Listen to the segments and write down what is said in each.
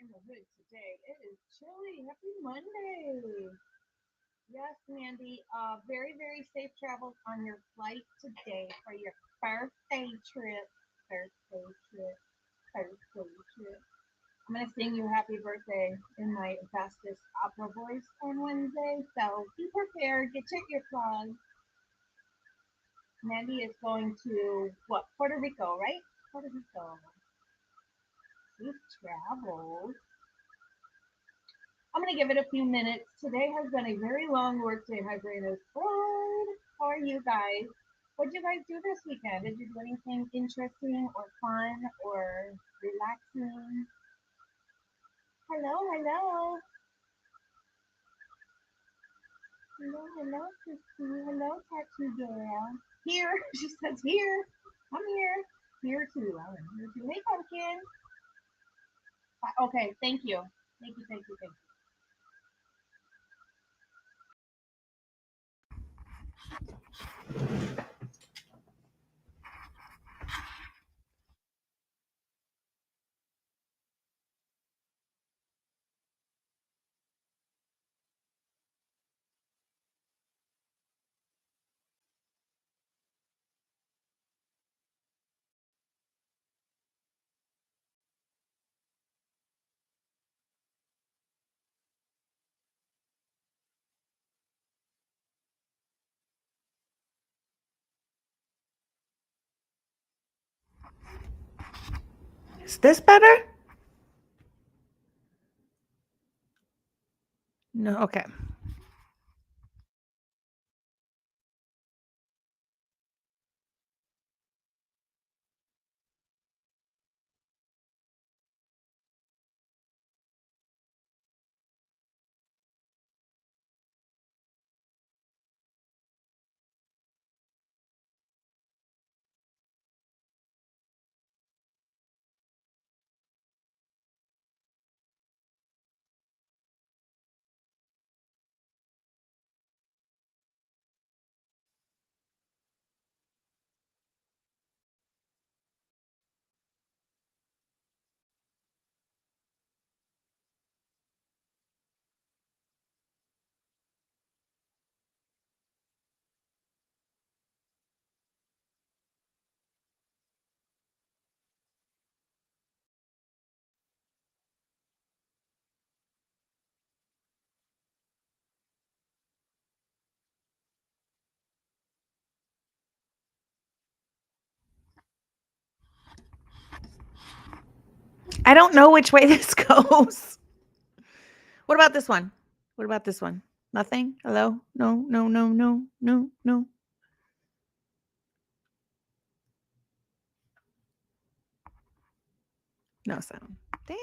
in the hood today. It is chilly. Happy Monday. Yes, Mandy. Very, very safe travels on your flight today for your birthday trip. Birthday trip. Birthday trip. I'm gonna sing you happy birthday in my fastest opera voice on Wednesday. So be prepared. Get your earplugs. Mandy is going to what? Puerto Rico, right? Puerto Rico. Safe travels. I'm going to give it a few minutes. Today has been a very long work day. Hi, Brandon. How are you guys? What did you guys do this weekend? Did you do anything interesting or fun or relaxing? Hello, hello. Hello, hello, Christy. Hello, tattoo girl. Here. She says here. I'm here. Here too. I'm here too. Hey, pumpkin. Okay, thank you. Thank you, thank you, thank you. Is this better? No, okay. I don't know which way this goes. What about this one? What about this one? Nothing? Hello? No, no, no, no, no, no. No sound. Dang.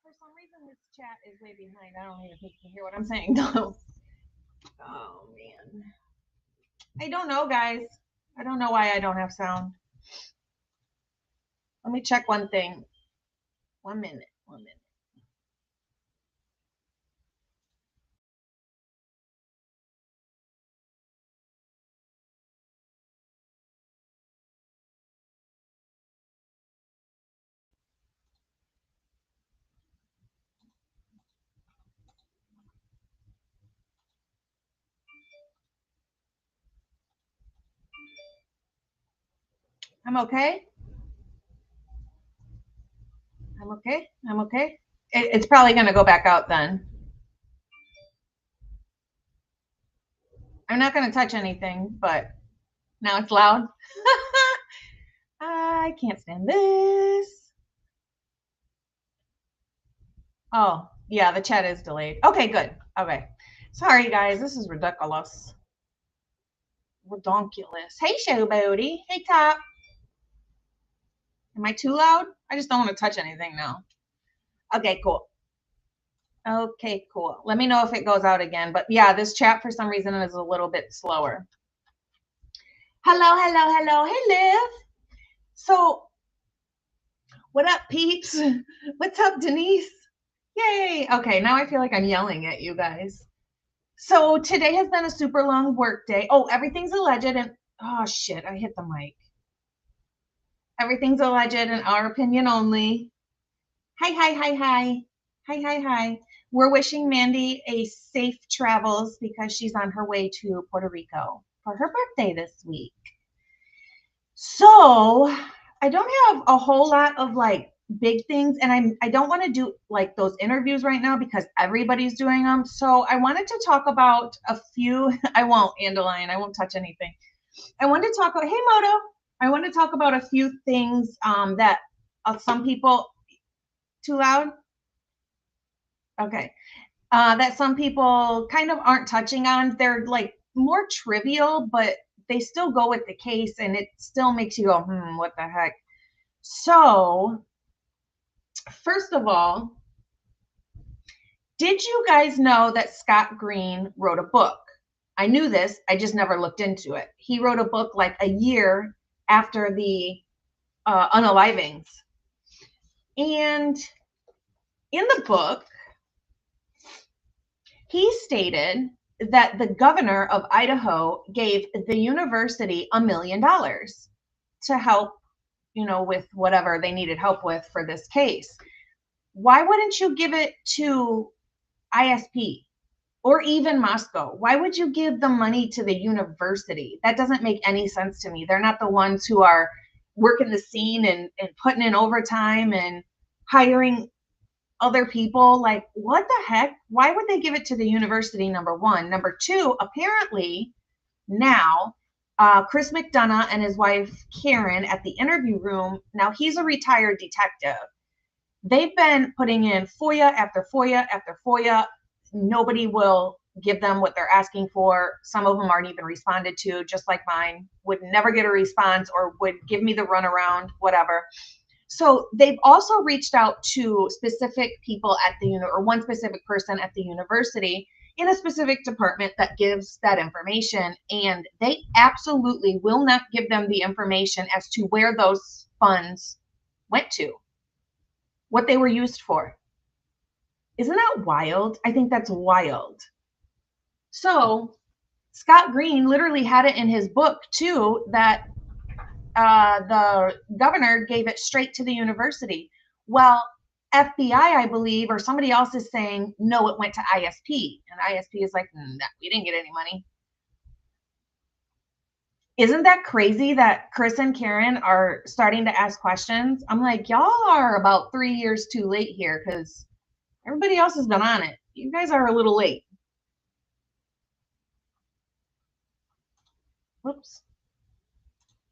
For some reason, this chat is way behind. I don't even think you can hear what I'm saying, though. Oh, man. I don't know, guys. I don't know why I don't have sound. Let me check one thing. 1 minute. 1 minute. I'm okay. I'm okay. I'm okay. It's probably going to go back out then. I'm not going to touch anything, but now it's loud. I can't stand this. Oh, yeah, the chat is delayed. Okay, good. Okay. Sorry, guys. This is ridiculous. Redonkulous. Hey, Showboaty. Hey, Top. Am I too loud? I just don't want to touch anything now. Okay, cool. Okay, cool. Let me know if it goes out again. But yeah, this chat for some reason is a little bit slower. Hello, hello, hello. Hey, Liv. So, what up, peeps? What's up, Denise? Yay. Okay, now I feel like I'm yelling at you guys. So today has been a super long work day. Oh, everything's alleged and oh shit, I hit the mic. Everything's alleged in our opinion only. Hi, hi, hi, hi. Hi, hi, hi. We're wishing Mandy a safe travels because she's on her way to Puerto Rico for her birthday this week. So I don't have a whole lot of like big things, and I don't want to do like those interviews right now because everybody's doing them. So I wanted to talk about a few. I won't, Andalion. I won't touch anything. I wanted to talk about. Hey, Moto. I want to talk about a few things that some people. Too loud. Okay. That some people kind of aren't touching on. They're like more trivial, but they still go with the case, and it still makes you go, what the heck? So, first of all, did you guys know that Scott Green wrote a book? I knew this, I just never looked into it. He wrote a book like a year after the unalivings. And in the book, he stated that the governor of Idaho gave the university $1 million to help, with whatever they needed help with for this case. Why wouldn't you give it to ISP or even Moscow? Why would you give the money to the university? That doesn't make any sense to me. They're not the ones who are working the scene and putting in overtime and hiring other people. Like, what the heck? Why would they give it to the university, number one? Number two, apparently now, Chris McDonough and his wife Karen at the interview room, now he's a retired detective. They've been putting in FOIA after FOIA after FOIA. Nobody will give them what they're asking for. Some of them aren't even responded to, just like mine, would never get a response or would give me the runaround, whatever. So they've also reached out to specific people at the or one specific person at the university in a specific department that gives that information, and they absolutely will not give them the information as to where those funds went to, what they were used for. Isn't that wild? I think that's wild. So Scott Green literally had it in his book too that the governor gave it straight to the university. Well, FBI, I believe, or somebody else is saying, no, it went to ISP. And ISP is like, we didn't get any money. Isn't that crazy that Chris and Karen are starting to ask questions? I'm like, y'all are about 3 years too late here because everybody else has been on it. You guys are a little late. Whoops.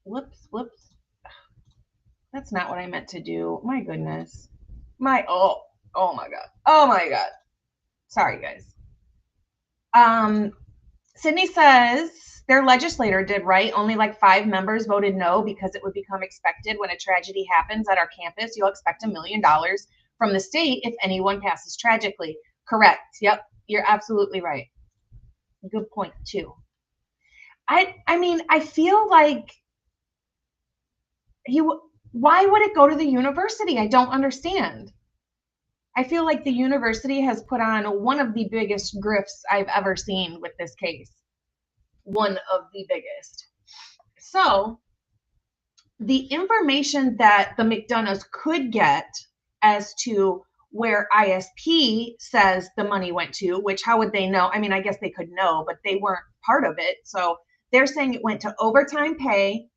Whoops, whoops. That's not what I meant to do. My goodness. Oh my God. Oh my God. Sorry, guys. Sydney says their legislator did right. Only like 5 members voted no because it would become expected when a tragedy happens at our campus. You'll expect $1 million from the state if anyone passes tragically. Correct. Yep. You're absolutely right. Good point too. I mean, I feel like why would it go to the university? I don't understand. I feel like the university has put on one of the biggest grifts I've ever seen with this case. One of the biggest. So the information that the McDonoughs could get as to where ISP says the money went to, which how would they know? I mean, I guess they could know, but they weren't part of it. So they're saying it went to overtime pay,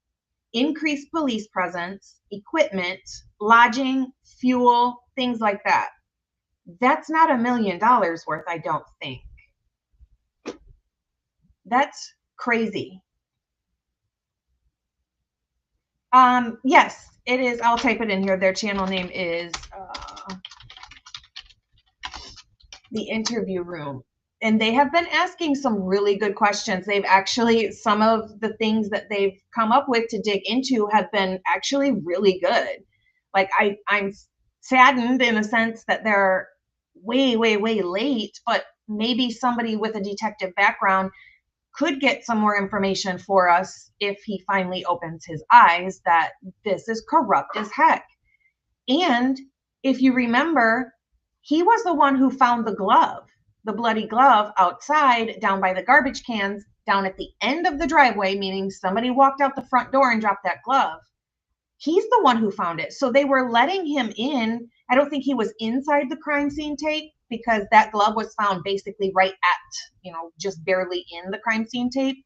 increased police presence, equipment, lodging, fuel, things like that. That's not $1 million worth, I don't think. That's crazy. Yes, it is. I'll type it in here. Their channel name is The Interview Room. And they have been asking some really good questions. They've actually, some of the things that they've come up with to dig into have been actually really good. Like I'm saddened in a sense that they're way, way, way late, but maybe somebody with a detective background could get some more information for us if he finally opens his eyes that this is corrupt as heck. And if you remember, he was the one who found the glove, the bloody glove outside down by the garbage cans down at the end of the driveway, meaning somebody walked out the front door and dropped that glove. He's the one who found it. So they were letting him in. I don't think he was inside the crime scene tape because that glove was found basically right at, just barely in the crime scene tape.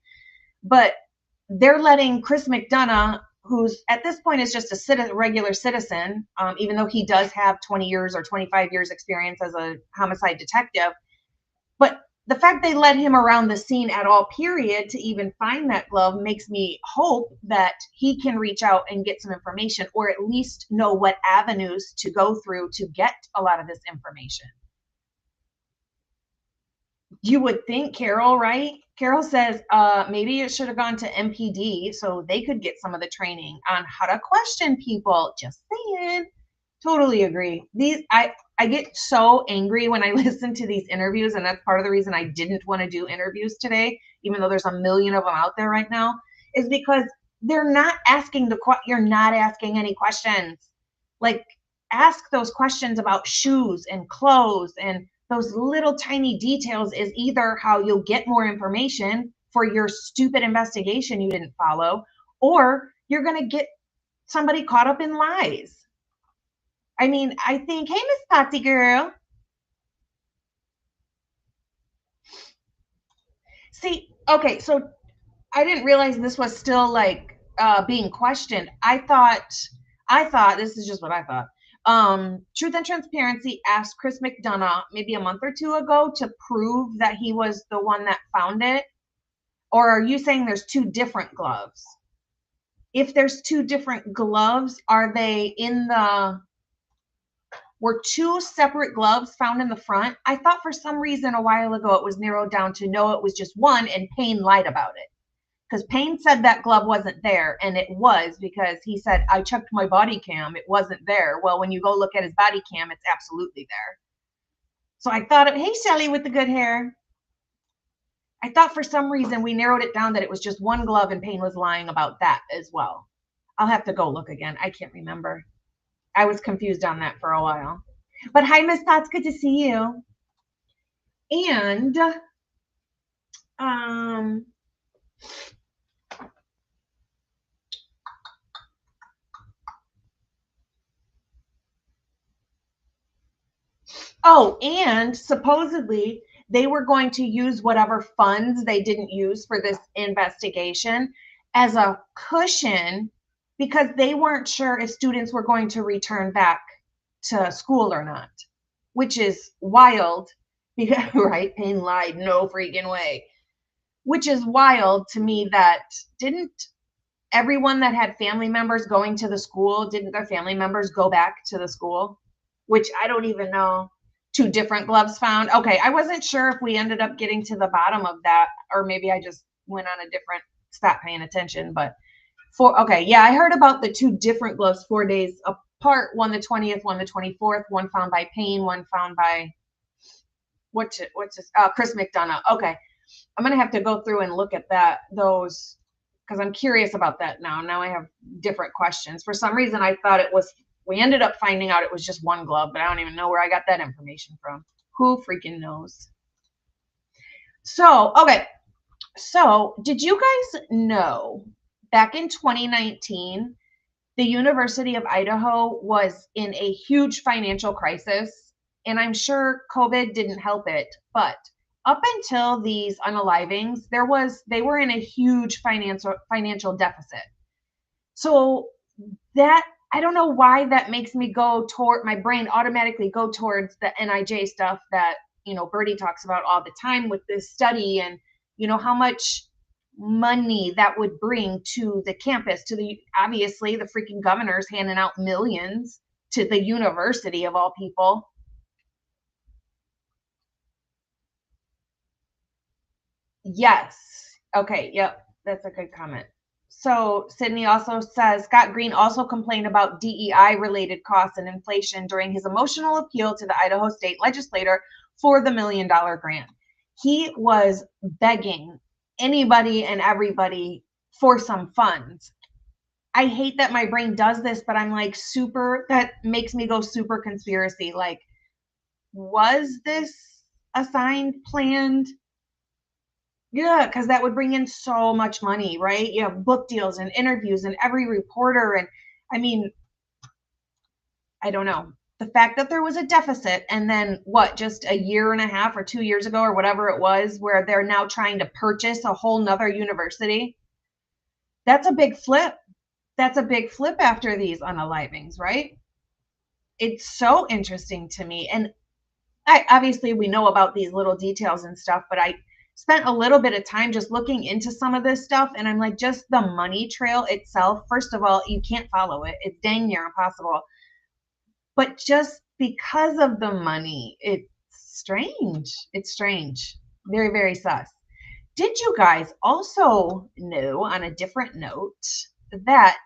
But they're letting Chris McDonough, who's at this point is just a regular citizen, even though he does have 20 years or 25 years experience as a homicide detective. But the fact they let him around the scene at all, period, to even find that glove makes me hope that he can reach out and get some information, or at least know what avenues to go through to get a lot of this information. You would think Carol, right? Carol says maybe it should have gone to MPD so they could get some of the training on how to question people. Just saying. Totally agree. I get so angry when I listen to these interviews, and that's part of the reason I didn't want to do interviews today, even though there's a million of them out there right now, is because they're not asking you're not asking any questions. Like, ask those questions about shoes and clothes, and those little tiny details is either how you'll get more information for your stupid investigation you didn't follow, or you're going to get somebody caught up in lies. I mean, I think, hey, Miss Patsy girl. See, okay, so I didn't realize this was still like being questioned. I thought this is just what I thought. Truth and Transparency asked Chris McDonough maybe a month or two ago to prove that he was the one that found it. Or are you saying there's two different gloves? If there's two different gloves, are they were two separate gloves found in the front? I thought for some reason a while ago it was narrowed down to no, it was just one, and Payne lied about it. Because Payne said that glove wasn't there, and it was, because he said, I checked my body cam, it wasn't there. Well, when you go look at his body cam, it's absolutely there. So I thought, hey, Shelly with the good hair. I thought for some reason we narrowed it down that it was just one glove, and Payne was lying about that as well. I'll have to go look again. I can't remember. I was confused on that for a while. But hi, Miss Potts, good to see you. And and supposedly they were going to use whatever funds they didn't use for this investigation as a cushion, because they weren't sure if students were going to return back to school or not, which is wild. Because, right? Payne lied, no freaking way. Which is wild to me that didn't everyone that had family members going to the school, didn't their family members go back to the school? Which I don't even know. Two different gloves found. Okay, I wasn't sure if we ended up getting to the bottom of that, or maybe I just went on a different, stopped paying attention. But okay, yeah, I heard about the two different gloves 4 days part, one the 20th, one the 24th, one found by Payne, one found by what's this? Chris McDonough. Okay, I'm gonna have to go through and look at those because I'm curious about that now. Now I have different questions. For some reason, I thought it was. We ended up finding out it was just one glove, but I don't even know where I got that information from. Who freaking knows? So, okay. So, did you guys know back in 2019, the University of Idaho was in a huge financial crisis? And I'm sure COVID didn't help it, but up until these unalivings, they were in a huge financial deficit. So that, I don't know why that makes me go toward, my brain automatically go towards the NIJ stuff that, you know, Birdie talks about all the time with this study, and, you know, how much money that would bring to the campus, to the, obviously the freaking governor's handing out millions to the university of all people. Yes. Okay. Yep. That's a good comment. So Sydney also says, Scott Green also complained about DEI related costs and inflation during his emotional appeal to the Idaho state legislator for the $1 million grant. He was begging anybody and everybody for some funds. I hate that my brain does this, but I'm like that makes me go super conspiracy. Like, was this assigned, planned? Yeah, because that would bring in so much money, right? You have book deals and interviews and every reporter. And I mean, I don't know. The fact that there was a deficit, and then just a year and a half or 2 years ago or whatever it was, where they're now trying to purchase a whole nother university. That's a big flip. That's a big flip after these unalivings, right? It's so interesting to me. And obviously we know about these little details and stuff, but I spent a little bit of time just looking into some of this stuff, and I'm like, just the money trail itself, first of all, you can't follow it. It's dang near impossible. But just because of the money, it's strange. It's strange. Very, very sus. Did you guys also know, on a different note, that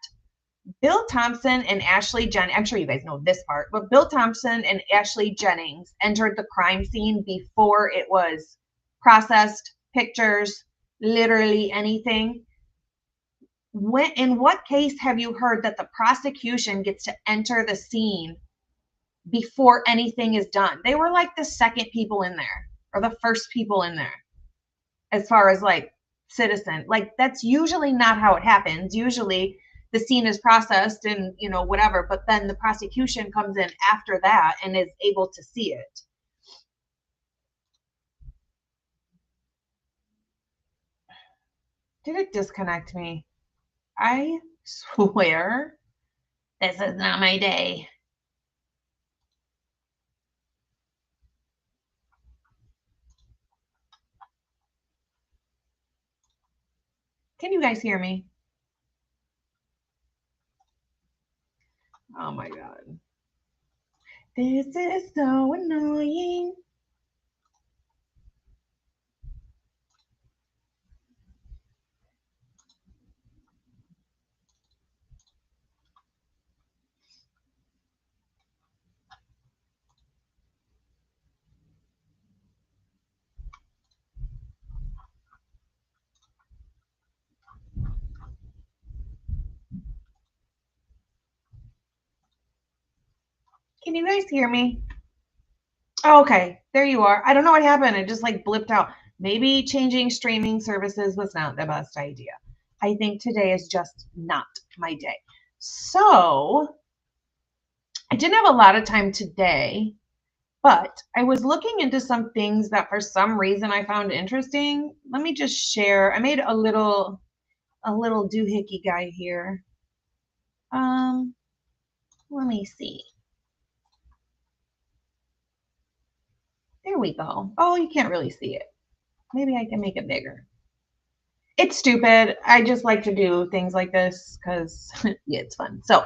Bill Thompson and Ashley Jennings, I'm sure you guys know this part, but Bill Thompson and Ashley Jennings entered the crime scene before it was processed, pictures, literally anything? In what case have you heard that the prosecution gets to enter the scene before anything is done? They were like the second people in there, or the first people in there, as far as like citizen. Like, that's usually not how it happens. Usually the scene is processed and, you know, whatever, but then the prosecution comes in after that and is able to see it. Did it disconnect me? I swear this is not my day. Can you guys hear me? Oh my God. This is so annoying. Can you guys hear me? Oh, okay, there you are. I don't know what happened. It just like blipped out. Maybe changing streaming services was not the best idea. I think today is just not my day. So I didn't have a lot of time today, but I was looking into some things that for some reason I found interesting. Let me just share. I made a little doohickey guy here. Let me see. There we go. Oh, you can't really see it. Maybe I can make it bigger. It's stupid. I just like to do things like this because yeah, it's fun. So,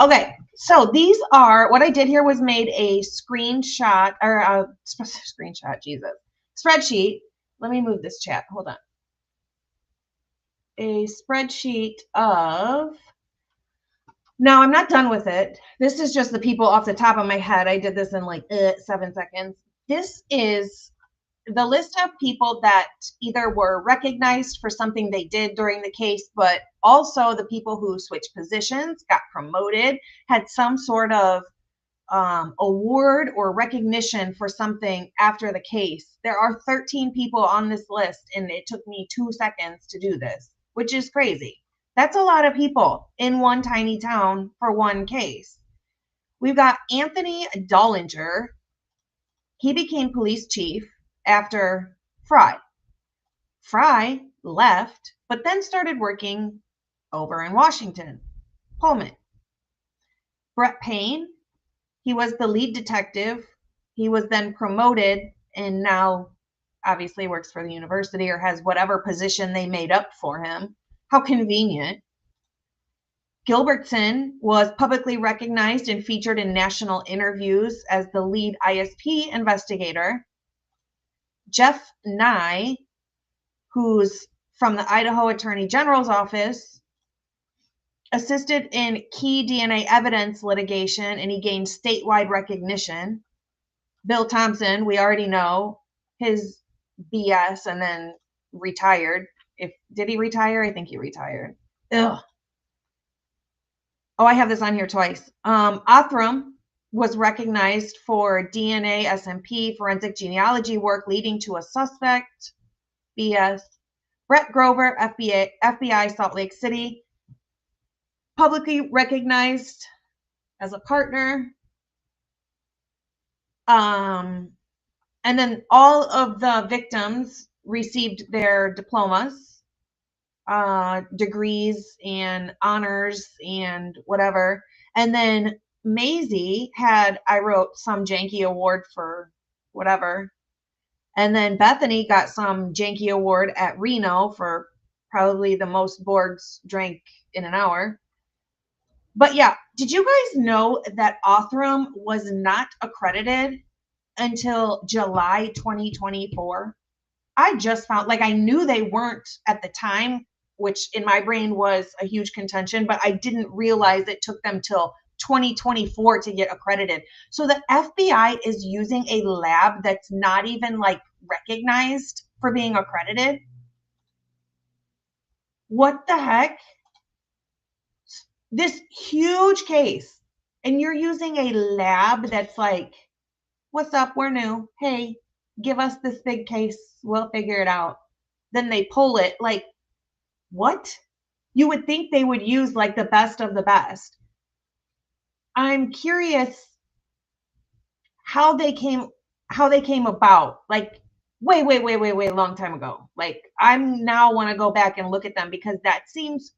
okay. So these are, what I did here was made a screenshot, or a screenshot, Jesus. Spreadsheet. Let me move this chat. Hold on. A spreadsheet of Now, I'm not done with it. This is just the people off the top of my head. I did this in like 7 seconds. This is the list of people that either were recognized for something they did during the case, but also the people who switched positions, got promoted, had some sort of award or recognition for something after the case. There are 13 people on this list, and it took me 2 seconds to do this, which is crazy. That's a lot of people in one tiny town for one case. We've got Anthony Dollinger. He became police chief after Fry. Fry left, but then started working over in Washington, Pullman. Brett Payne, he was the lead detective. He was then promoted and now obviously works for the university or has whatever position they made up for him. How convenient. Gilbertson was publicly recognized and featured in national interviews as the lead ISP investigator. Jeff Nye, who's from the Idaho Attorney General's office, assisted in key DNA evidence litigation, and he gained statewide recognition. Bill Thompson, we already know his BS and then retired. Did he retire? I think he retired. Ugh. Oh, I have this on here twice. Othram was recognized for DNA, SMP, forensic genealogy work leading to a suspect. BS. Brett Grover, FBI, Salt Lake City, publicly recognized as a partner. And then all of the victims received their diplomas, degrees and honors and whatever. And then Maisie I wrote some janky award for whatever. And then Bethany got some janky award at Reno for probably the most Borgs drank in an hour. But yeah, did you guys know that Othram was not accredited until July 2024? I just found, like, I knew they weren't at the time, which in my brain was a huge contention, but I didn't realize it took them till 2024 to get accredited. So the FBI is using a lab that's not even like recognized for being accredited. What the heck? This huge case, and you're using a lab that's like, what's up? We're new. Hey, give us this big case. We'll figure it out. Then they pull it. Like, what? You would think they would use like the best of the best. I'm curious how they came about. Like, way a long time ago. Like, I'm now want to go back and look at them because that seems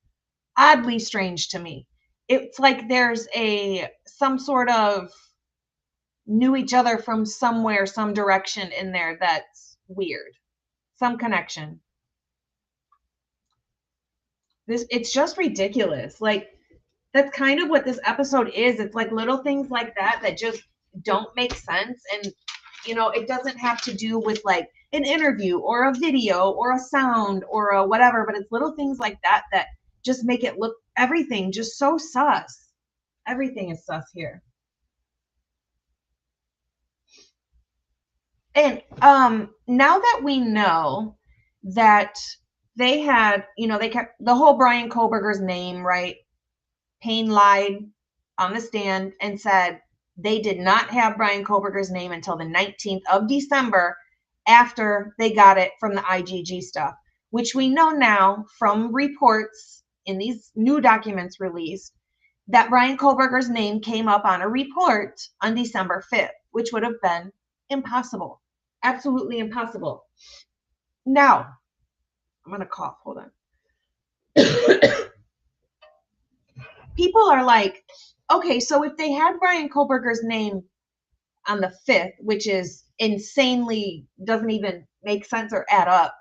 oddly strange to me. It's like there's some sort of knew each other from somewhere, some direction in there that's weird. Some connection. It's just ridiculous. Like, that's kind of what this episode is. It's like little things like that just don't make sense. And, you know, it doesn't have to do with like an interview or a video or a sound or a whatever, but it's little things like that just make it look, everything just so sus. Everything is sus here. And now that we know that they had, you know, they kept the whole Brian Koberger's name, right? Payne lied on the stand and said they did not have Brian Koberger's name until the 19th of December after they got it from the IGG stuff, which we know now from reports in these new documents released that Brian Koberger's name came up on a report on December 5th, which would have been impossible. Absolutely impossible. Now, I'm going to cough. Hold on. People are like, okay, so if they had Brian Koberger's name on the 5th, which is insanely, doesn't even make sense or add up,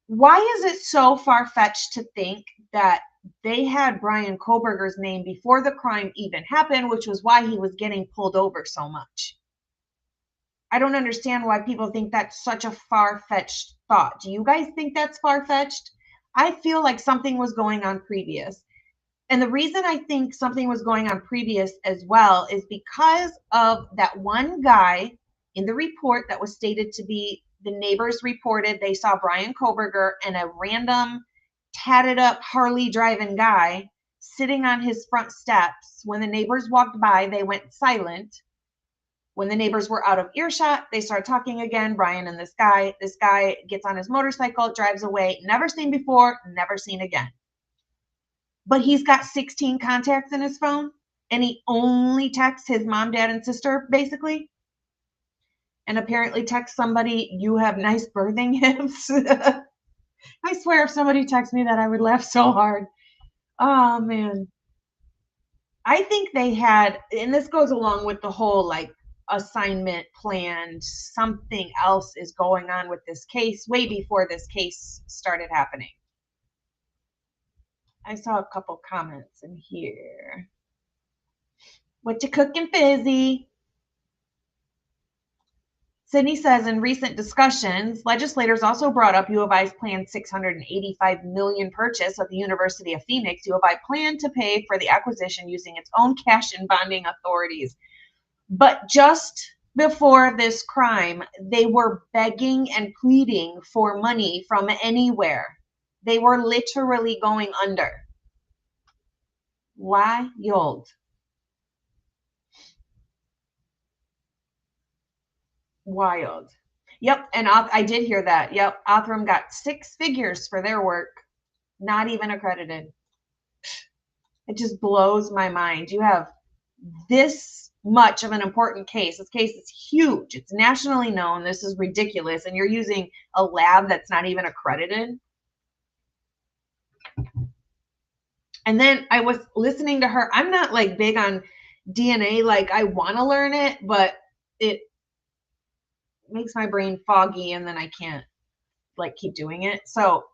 why is it so far-fetched to think that they had Brian Koberger's name before the crime even happened, which was why he was getting pulled over so much? I don't understand why people think that's such a far-fetched thought. Do you guys think that's far-fetched? I feel like something was going on previous. And the reason I think something was going on previous as well is because of that one guy in the report that was stated to be the neighbors reported they saw Brian Koberger and a random tatted up Harley driving guy sitting on his front steps. When the neighbors walked by, they went silent. When the neighbors were out of earshot, they start talking again. Brian and this guy gets on his motorcycle, drives away, never seen before, never seen again. But he's got 16 contacts in his phone, and he only texts his mom, dad, and sister, basically. And apparently texts somebody, you have nice birthing hips. I swear if somebody texts me that, I would laugh so hard. Oh, man. I think they had, and this goes along with the whole, like, assignment planned, something else is going on with this case way before this case started happening. I saw a couple comments in here. What you cooking, Fizzy? Sydney says in recent discussions, legislators also brought up U of I's planned $685 million purchase of the University of Phoenix. U of I planned to pay for the acquisition using its own cash and bonding authorities. But just before this crime, they were begging and pleading for money from anywhere. They were literally going under. Wild. Wild. Yep, and I did hear that. Yep, Othram got 6 figures for their work, not even accredited. It just blows my mind. You have this much of an important case. This case is huge. It's nationally known. This is ridiculous. And you're using a lab that's not even accredited. And then I was listening to her. I'm not like big on DNA. Like I want to learn it, but it makes my brain foggy and then I can't like keep doing it. So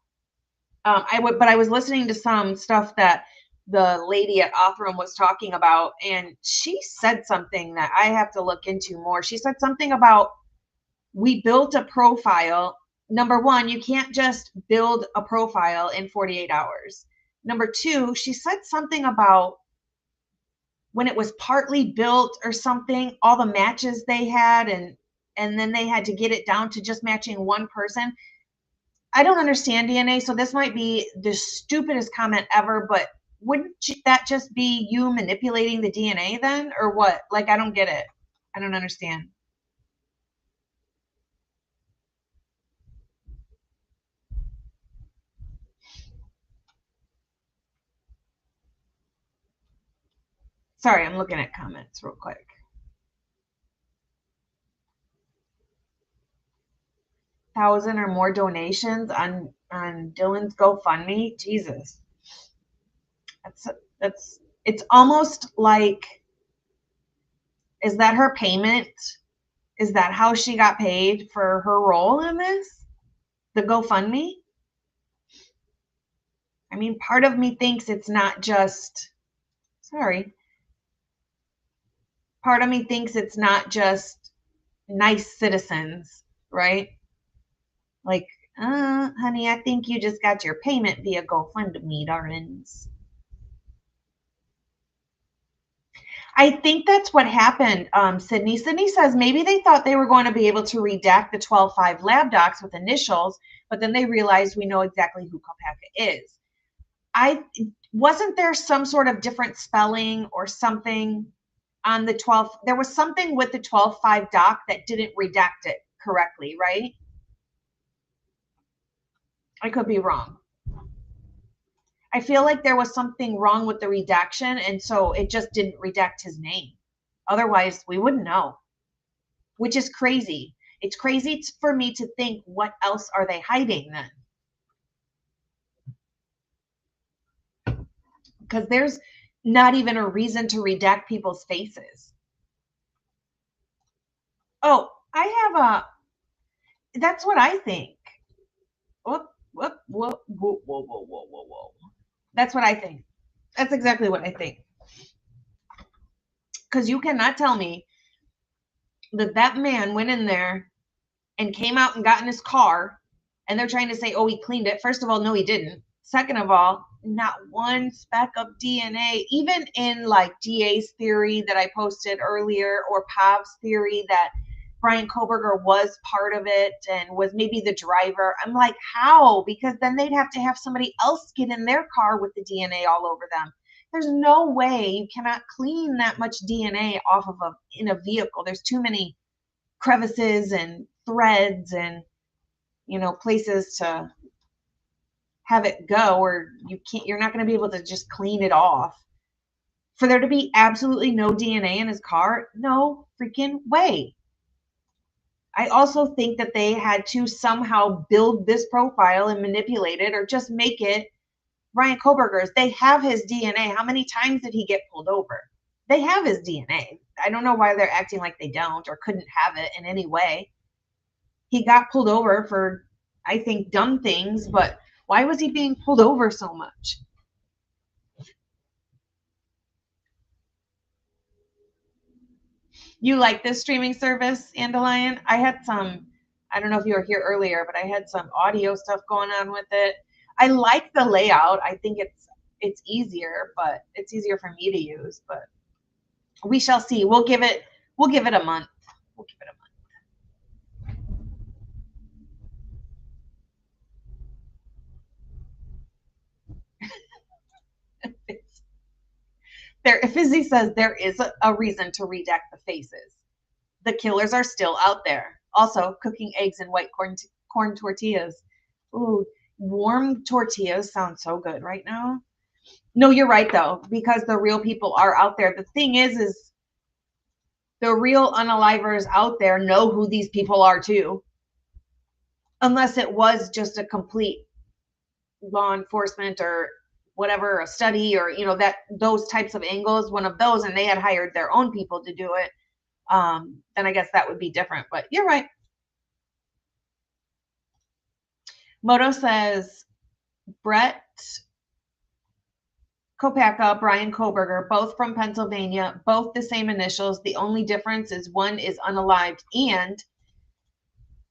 but I was listening to some stuff that the lady at Othram was talking about, and she said something that I have to look into more. She said something about we built a profile. Number one, you can't just build a profile in 48 hours. Number two, she said something about when it was partly built or something, all the matches they had, and then they had to get it down to just matching one person. I don't understand DNA, so this might be the stupidest comment ever, but wouldn't that just be you manipulating the DNA then, or what? Like, I don't get it. I don't understand. Sorry, I'm looking at comments real quick. $1,000 or more donations on Dylan's GoFundMe. Jesus, that's it's almost like, is that her payment? Is that how she got paid for her role in this? The GoFundMe? I mean, part of me thinks it's not just, sorry. Part of me thinks it's not just nice citizens, right? Like, honey, I think you just got your payment via GoFundMe, darlings. I think that's what happened, Sydney. Sydney says maybe they thought they were going to be able to redact the 12-5 lab docs with initials, but then they realized we know exactly who Kopaka is. Wasn't there some sort of different spelling or something on the 12? There was something with the 12-5 doc that didn't redact it correctly, right? I could be wrong. I feel like there was something wrong with the redaction, and so it just didn't redact his name. Otherwise, we wouldn't know, which is crazy. It's crazy for me to think, what else are they hiding then? Because there's not even a reason to redact people's faces. Oh, I have that's what I think. Whoop, whoop, whoop, whoa, whoa, whoa, whoa, whoa, whoa. That's what I think. That's exactly what I think. Because you cannot tell me that man went in there and came out and got in his car and they're trying to say, oh, he cleaned it. First of all, no, he didn't. Second of all, not one speck of DNA, even in like DA's theory that I posted earlier, or Pav's theory that Brian Koberger was part of it and was maybe the driver. I'm like, how? Because then they'd have to have somebody else get in their car with the DNA all over them. There's no way. You cannot clean that much DNA off of in a vehicle. There's too many crevices and threads and, you know, places to have it go, or you're not going to be able to just clean it off. For there to be absolutely no DNA in his car, no freaking way. I also think that they had to somehow build this profile and manipulate it, or just make it Brian Koberger's. They have his DNA. How many times did he get pulled over? They have his DNA. I don't know why they're acting like they don't or couldn't have it in any way. He got pulled over for, I think, dumb things, but why was he being pulled over so much? You like this streaming service, Andalion? I had some, I don't know if you were here earlier, but I had some audio stuff going on with it. I like the layout. I think it's easier, but it's easier for me to use, but we shall see. We'll give it a month. We'll give it a month. Fizzy says there is a reason to redact the faces. The killers are still out there. Also, cooking eggs and white corn tortillas. Ooh, warm tortillas sound so good right now. No, you're right though, because the real people are out there. The thing is the real unalivers out there know who these people are too. Unless it was just a complete law enforcement or whatever, a study, or, you know, that those types of angles, one of those, and they had hired their own people to do it, then I guess that would be different. But you're right. Moto says Brett Kopacka, Brian Koberger, both from Pennsylvania, both the same initials. The only difference is one is unalived. And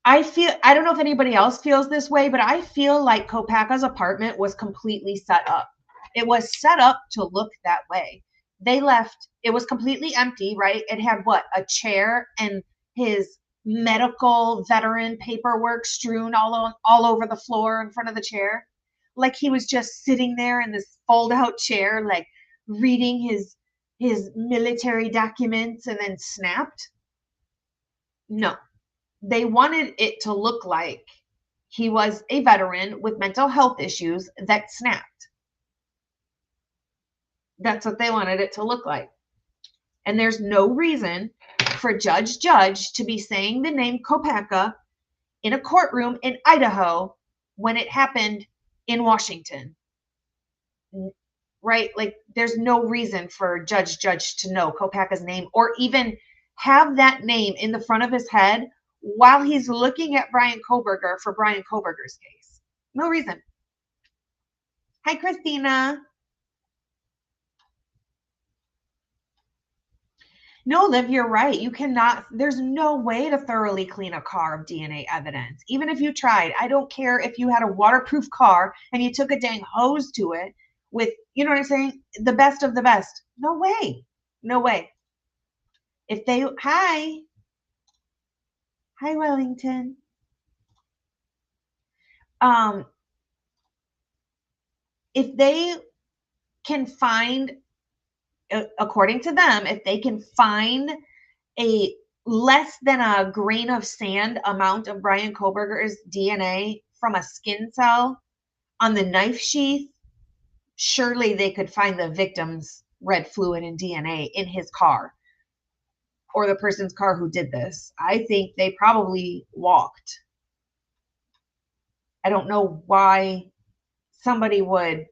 I don't know if anybody else feels this way, but I feel like Kopacka's apartment was completely set up. It was set up to look that way. They left, it was completely empty, right? It had what? A chair and his medical veteran paperwork strewn all over the floor in front of the chair. Like he was just sitting there in this fold out chair, like reading his military documents and then snapped. No, they wanted it to look like he was a veteran with mental health issues that snapped. That's what they wanted it to look like. And there's no reason for Judge to be saying the name Kopacka in a courtroom in Idaho when it happened in Washington. Right? Like there's no reason for Judge to know Kopacka's name, or even have that name in the front of his head while he's looking at Brian Koberger for Brian Koberger's case. No reason. Hi, Christina. No, Liv, you're right. You cannot, there's no way to thoroughly clean a car of DNA evidence. Even if you tried, I don't care if you had a waterproof car and you took a dang hose to it with, you know what I'm saying? The best of the best. No way. No way. If they, hi, Wellington. If they can find, according to them, if they can find a less than a grain of sand amount of Brian Koberger's DNA from a skin cell on the knife sheath, surely they could find the victim's red fluid and DNA in his car, or the person's car who did this. I think they probably walked. I don't know why somebody would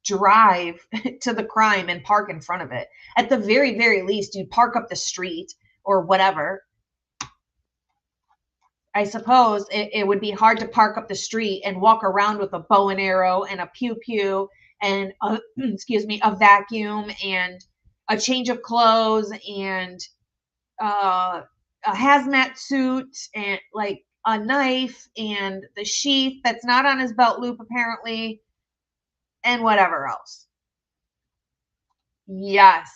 drive to the crime and park in front of it. At the very, very least, you'd park up the street or whatever. I suppose it would be hard to park up the street and walk around with a bow and arrow and a pew and a vacuum and a change of clothes and a hazmat suit and like a knife and the sheath that's not on his belt loop apparently. and whatever else. Yes.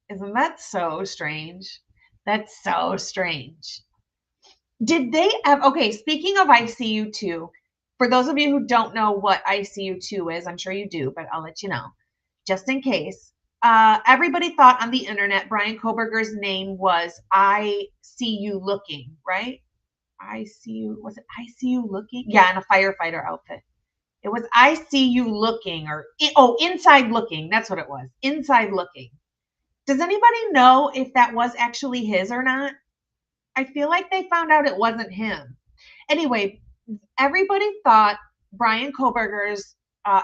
Isn't that so strange? That's so strange. Did they have, okay, speaking of ICU2, for those of you who don't know what ICU2 is, I'm sure you do, but I'll let you know, just in case. Everybody thought on the internet Brian Koberger's name was I See You Looking, right? Was it I See You Looking? Yeah, in a firefighter outfit. It was I See You Looking, or, Inside Looking. That's what it was. Inside Looking. Does anybody know if that was actually his or not? I feel like they found out it wasn't him. Anyway, everybody thought Brian Koberger's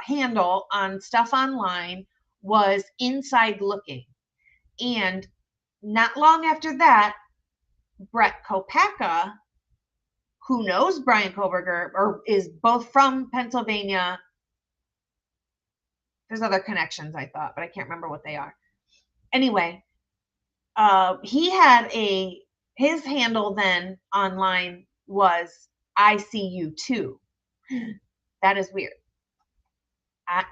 handle on stuff online was Inside Looking. And not long after that, Brett Kopacka, who knows Brian Koberger or is both from Pennsylvania. There's other connections, I thought, but I can't remember what they are. Anyway, he had his handle then online was ICU2. That is weird.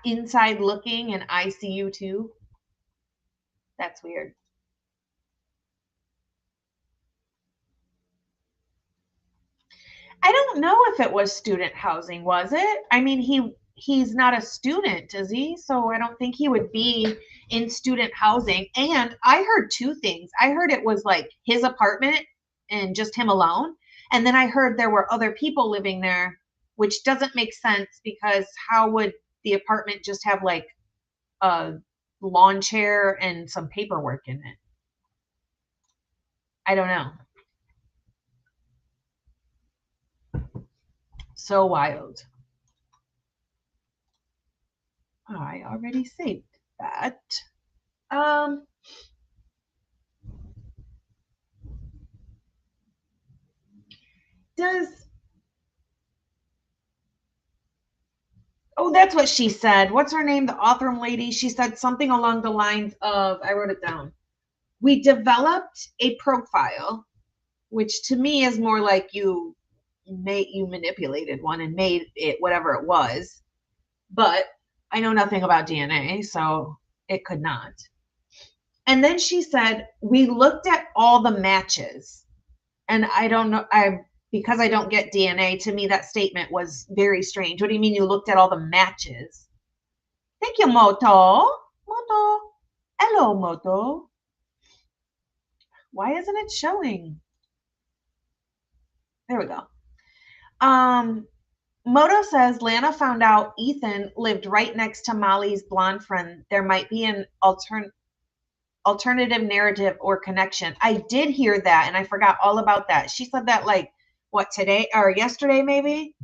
Inside Looking and ICU2. That's weird. I don't know if it was student housing, was it? I mean, he's not a student, is he? So I don't think he would be in student housing. And I heard two things. I heard it was like his apartment and just him alone. And then I heard there were other people living there, which doesn't make sense because how would the apartment just have like a lawn chair and some paperwork in it? I don't know. So wild. I already saved that. That's what she said. What's her name? The author lady. She said something along the lines of, I wrote it down. We developed a profile, which to me is more like you manipulated one and made it whatever it was. But I know nothing about DNA, so it could not. And then she said, we looked at all the matches. And I don't know, because I don't get DNA, to me that statement was very strange. What do you mean you looked at all the matches? Thank you, Moto. Moto. Hello, Moto. Why isn't it showing? There we go. Moto says Lana found out Ethan lived right next to Molly's blonde friend. There might be an alternative narrative or connection. I did hear that, and I forgot all about that. She said that like what, today or yesterday maybe.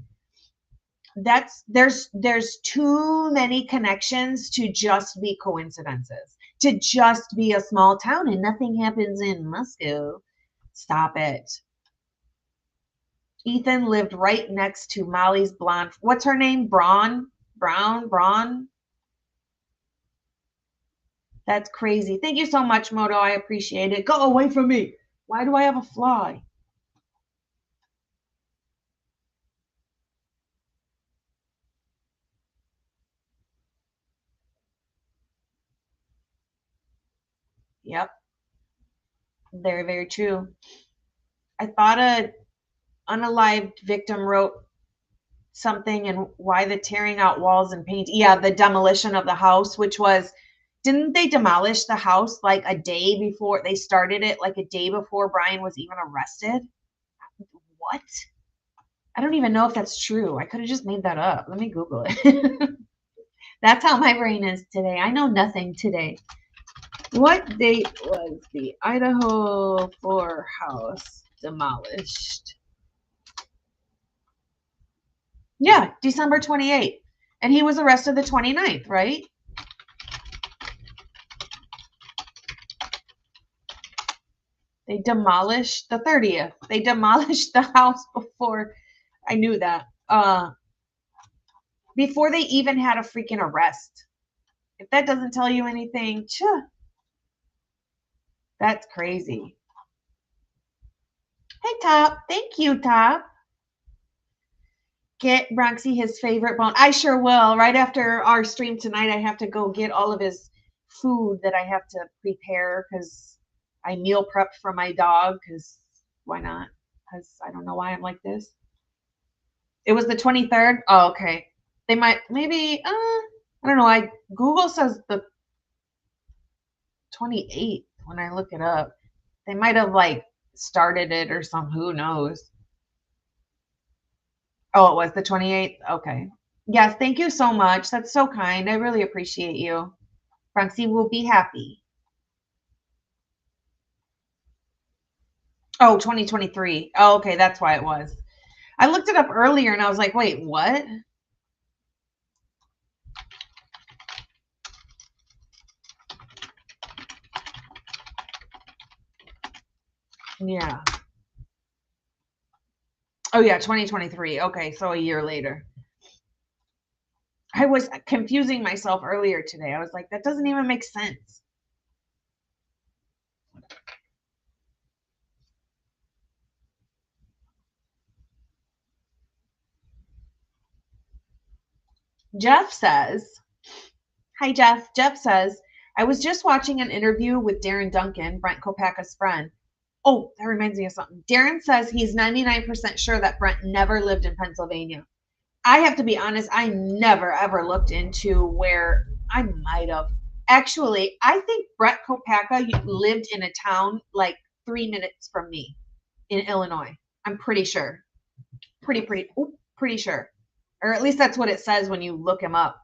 There's too many connections to just be coincidences, to just be a small town and nothing happens in Moscow. Stop it. Ethan lived right next to Molly's blonde. What's her name? Braun? That's crazy. Thank you so much, Moto. I appreciate it. Go away from me. Why do I have a fly? Yep. Very, very true. I thought a unalived victim wrote something and why the tearing out walls and paint. Yeah, the demolition of the house, which was, didn't they demolish the house like a day before they started it, like a day before Brian was even arrested? What? I don't even know if that's true. I could have just made that up. Let me Google it. That's how my brain is today. I know nothing today. What date was the Idaho 4 house demolished? Yeah, December 28th. And he was arrested the 29th, right? They demolished the 30th. They demolished the house before. I knew that. Before they even had a freaking arrest. If that doesn't tell you anything, that's crazy. Hey, Top. Thank you, Top. Get Bronxy his favorite bone. I sure will. Right after our stream tonight, I have to go get all of his food that I have to prepare because I meal prepped for my dog. Because why not? Because I don't know why I'm like this. It was the 23rd. Oh, okay. They might maybe. I don't know. Google says the 28th when I look it up. They might have like started it or something. Who knows? Oh, it was the 28th. Okay. Yes, thank you so much. That's so kind. I really appreciate you. Bronxy will be happy. Oh, 2023. Oh, okay, that's why it was. I looked it up earlier and I was like, wait, what? Yeah. Oh, yeah, 2023. Okay, so a year later. I was confusing myself earlier today. I was like, that doesn't even make sense. Jeff says, hi, Jeff. Jeff says, I was just watching an interview with Darren Duncan, Brent Kopaka's friend. Oh, that reminds me of something. Darren says he's 99% sure that Brent never lived in Pennsylvania. I have to be honest, I never ever looked into where I might have. Actually, I think Brett Kopaka lived in a town like 3 minutes from me in Illinois. I'm pretty sure. Pretty sure. Or at least that's what it says when you look him up.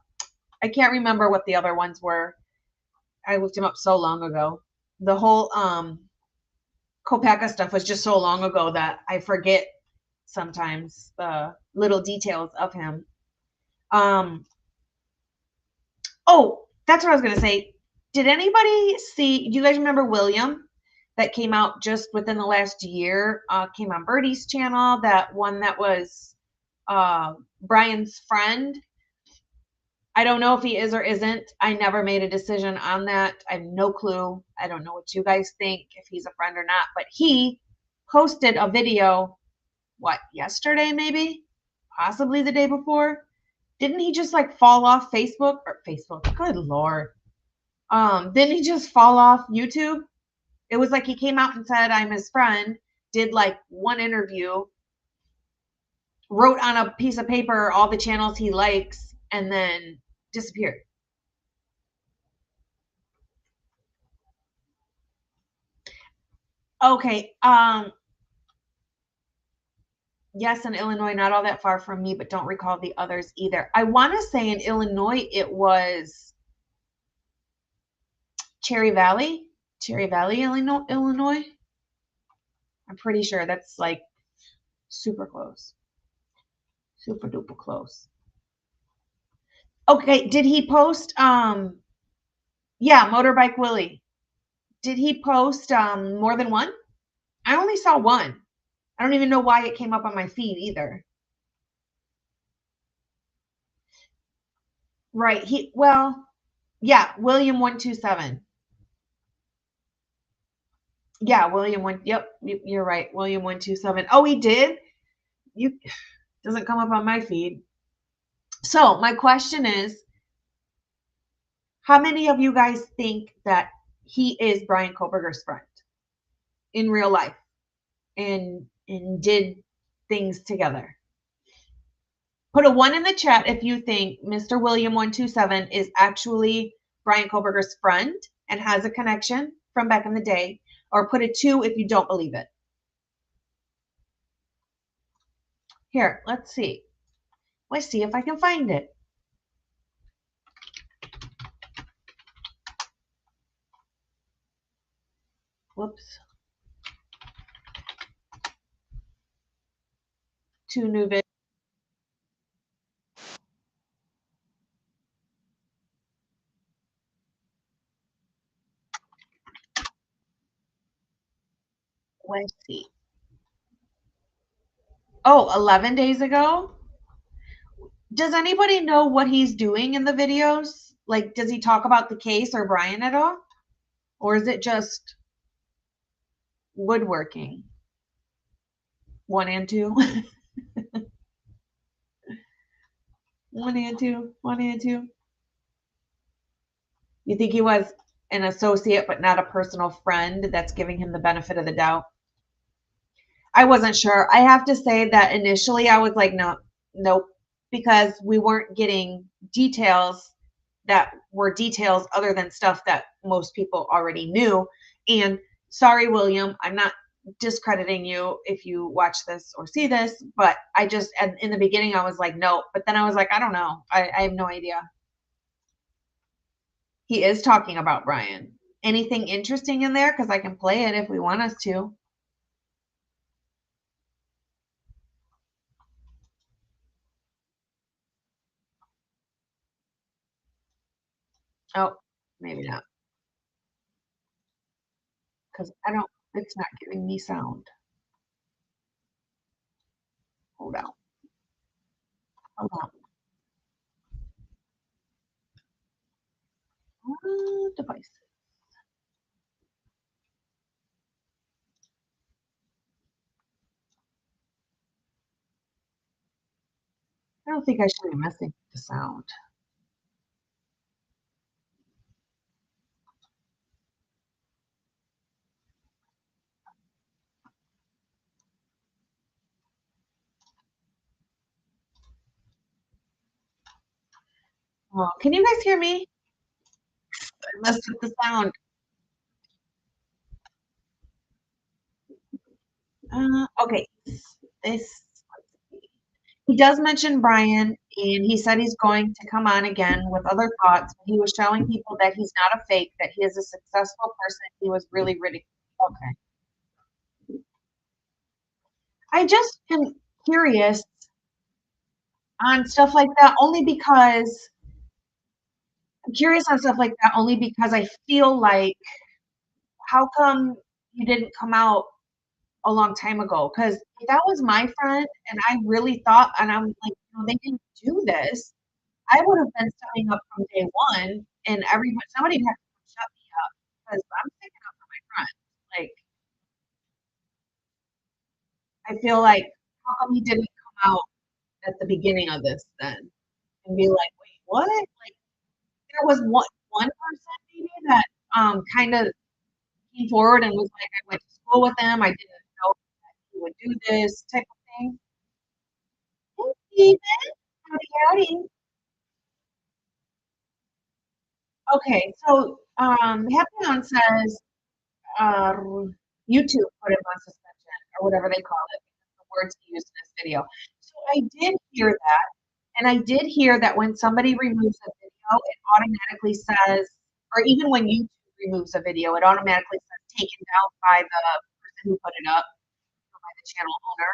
I can't remember what the other ones were. I looked him up so long ago. The whole Kopaka stuff was just so long ago that I forget sometimes the little details of him. Oh, that's what I was going to say. Did anybody see, do you guys remember William that came out just within the last year? Came on Birdie's channel, that one that was Brian's friend. I don't know if he is or isn't. I never made a decision on that. I have no clue. I don't know what you guys think, if he's a friend or not. But he posted a video, yesterday maybe? Possibly the day before. Didn't he just like fall off Facebook? Good Lord. Didn't he just fall off YouTube? It was like he came out and said, I'm his friend, did like one interview, wrote on a piece of paper all the channels he likes, and then disappeared. Okay. Yes, in Illinois, not all that far from me, but don't recall the others either. I want to say in Illinois, it was Cherry Valley, Illinois. I'm pretty sure that's like super close. Super duper close. Okay, did he post Motorbike Willie. Did he post more than one? I only saw one. I don't even know why it came up on my feed either. Right. William 127. Yeah, William 1. Yep, you're right. William 127. Oh, he did? Doesn't come up on my feed. So, my question is, how many of you guys think that he is Brian Koberger's friend in real life and did things together? Put a 1 in the chat if you think Mr. William 127 is actually Brian Koberger's friend and has a connection from back in the day, or put a 2 if you don't believe it. Here, let's see. Let's see if I can find it. Whoops. 2 new videos. Let's see. Oh, 11 days ago? Does anybody know what he's doing in the videos? Like, does he talk about the case or Brian at all? Or is it just woodworking? 1 and 2? One and two. One and two. You think he was an associate but not a personal friend that's giving him the benefit of the doubt? I wasn't sure. I have to say that initially I was like, no, nope, because we weren't getting details that were details other than stuff that most people already knew. And sorry, William, I'm not discrediting you if you watch this or see this, but I just, in the beginning, I was like, no. But then I was like, I don't know. I have no idea. He is talking about Brian. Anything interesting in there? Because I can play it if we want us to. Oh, maybe not. Because it's not giving me sound. Hold on. Hold on. Device. I don't think I should be messing with the sound. Oh, can you guys hear me? I messed with the sound. Okay. This. He does mention Brian, and he said he's going to come on again with other thoughts. He was showing people that he's not a fake, that he is a successful person. He was really ridiculous. Okay. I just am curious on stuff like that only because I'm curious on stuff like that only because I feel like how come you didn't come out a long time ago? Because if that was my friend and I really thought, and I'm like, they didn't do this, I would have been stepping up from day one, and somebody had to shut me up because I'm sticking up for my friend. Like, I feel like, how come he didn't come out at the beginning of this then and be like, wait, what? Like, there was one person maybe that kind of came forward and was like, I went to school with him. I didn't know that he would do this type of thing. Hey, Steven. Howdy, howdy. Okay, so Happy On says YouTube put him on suspension or whatever they call it, the words he used in this video. So I did hear that, and I did hear that when somebody removes a video, it automatically says, or even when YouTube removes a video, it automatically says taken down by the person who put it up, or by the channel owner.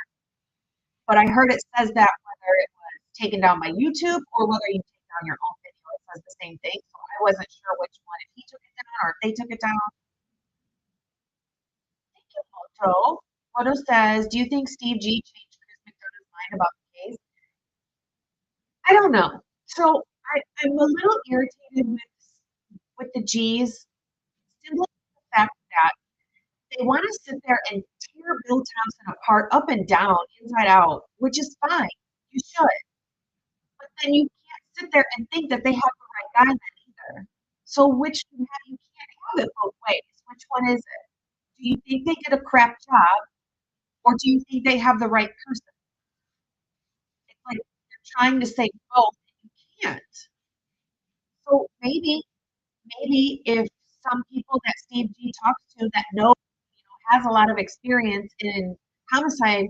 But I heard it says that whether it was taken down by YouTube or whether you take down your own video, it says the same thing. So I wasn't sure which one, if he took it down or if they took it down. Thank you, Moto. Moto says, do you think Steve G changed Chris McDonough's mind about the case? I don't know. So I'm a little irritated with the G's simply the fact that they want to sit there and tear Bill Thompson apart up and down, inside out, which is fine. You should. But then you can't sit there and think that they have the right guy then either. So you can't have it both ways. Which one is it? Do you think they did a crap job, or do you think they have the right person? It's like you're trying to say both, and you can't. So maybe if some people that Steve G talks to that has a lot of experience in homicide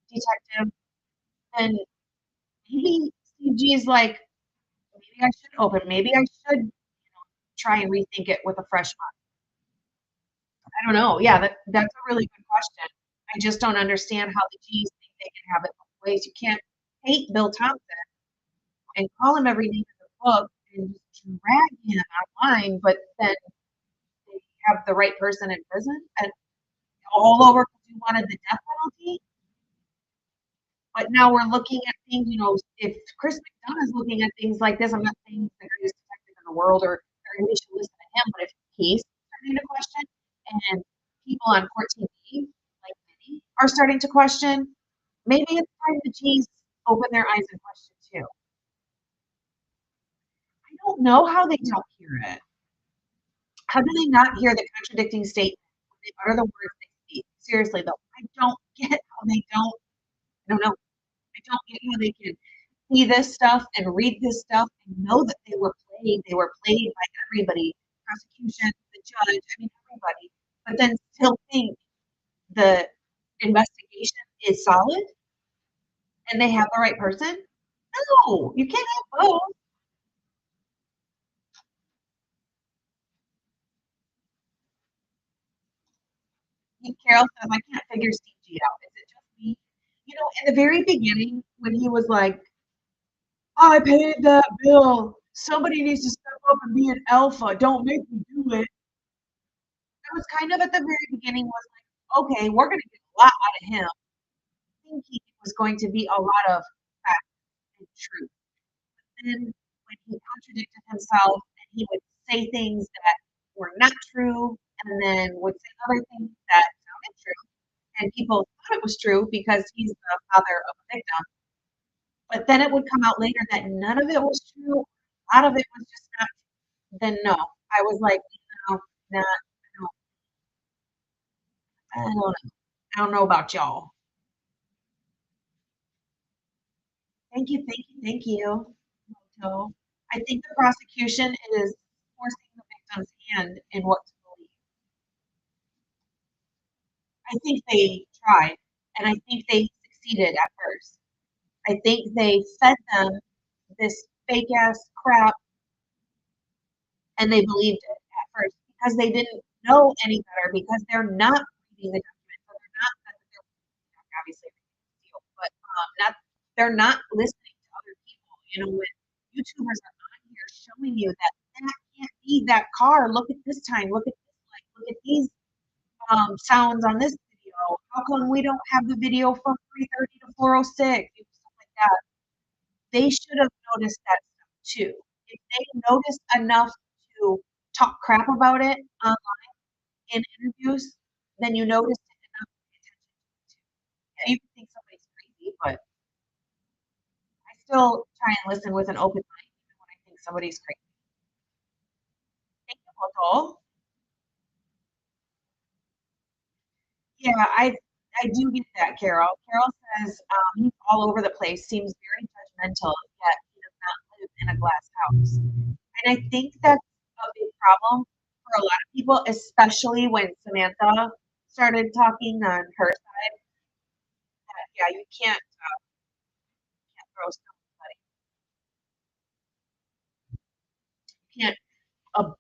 detective, then maybe Steve G is like, maybe I should open, maybe I should try and rethink it with a fresh mind. I don't know. Yeah, that's a really good question. I just don't understand how the G's think they can have it both ways. You can't hate Bill Thompson and call him every name in the book and just drag him online, but then they have the right person in prison and all over because you wanted the death penalty. But now we're looking at things, if Chris McDonough is looking at things like this, I'm not saying he's the greatest detective in the world or everybody should listen to him, but if he's starting to question and people on court TV like Vinny are starting to question, maybe it's time the G's open their eyes and question too. don't know how they don't hear it. How do they not hear the contradicting statement when they utter the words they speak? Seriously though, I don't get how they don't. I don't know. I don't get how they can see this stuff and read this stuff and know that they were played. They were played by everybody, prosecution, the judge, I mean everybody. But then still think the investigation is solid and they have the right person? No, you can't have both. And Carol says, I can't figure CG out. Is it just me? You know, in the very beginning, when he was like, I paid that bill. Somebody needs to step up and be an alpha. Don't make me do it. I was kind of at the very beginning was like, okay, we're going to get a lot out of him. Thinking it was going to be a lot of fact and truth. Then when he contradicted himself and he would say things that were not true and then would say other things that sounded true and people thought it was true because he's the father of a victim. But then it would come out later that none of it was true. A lot of it was just not. Then no, I was like, no, not. No, I don't know. I don't know about y'all. Thank you, thank you, thank you. So I think the prosecution is forcing the victim's hand in what to believe. I think they tried, and I think they succeeded at first. I think they fed them this fake ass crap and they believed it at first because they didn't know any better because they're not reading the documents. So they're not obviously deal, but not they're not listening to other people. You know, when YouTubers are on here showing you that that can't be that car. Look at this time. Look at this light. Look at these sounds on this video. How come we don't have the video from 330 to 406? Stuff like that. They should have noticed that stuff too. If they noticed enough to talk crap about it online in interviews, then you noticed it enough to pay attention to it too. Yeah, you can think somebody's crazy, but I still try and listen with an open mind even when I think somebody's crazy. Thank you, Hotel. Yeah, I do get that, Carol. Carol says he's all over the place, seems very judgmental, yet he does not live in a glass house. And I think that's a big problem for a lot of people, especially when Samantha started talking on her side. That, yeah, you can't throw somebody. You can't. Uh,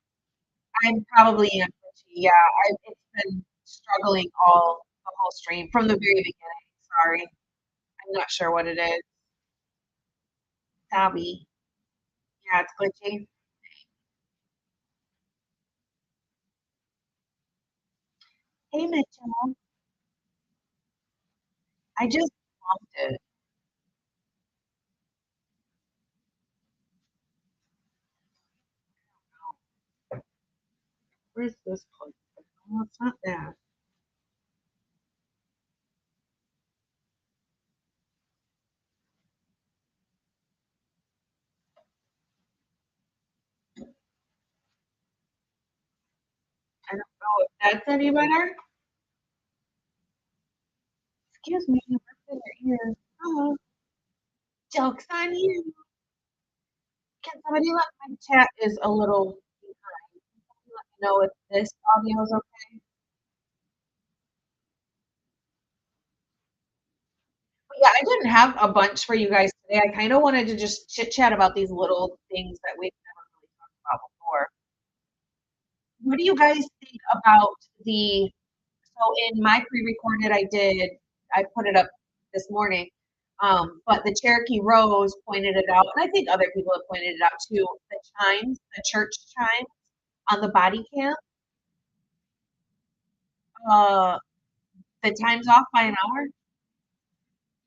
I'm probably am pushy. Yeah, it's been struggling all the whole stream from the very beginning. Sorry, I'm not sure what it is. Savvy. Yeah, it's glitchy. Hey, Mitchell. I just bumped it. Where's this place? Oh, it's not that. I don't know if that's any better. Excuse me, what's in your ear? Oh, joke's on you. Can somebody let my chat is a little behind? Can somebody let me know if this audio is okay? But yeah, I didn't have a bunch for you guys today. I kind of wanted to just chit chat about these little things that we've never really talked about before. What do you guys think about the so in my pre-recorded I put it up this morning. But the Cherokee Rose pointed it out, and I think other people have pointed it out too, the chimes, the church chimes on the body cam. Uh the time's off by an hour.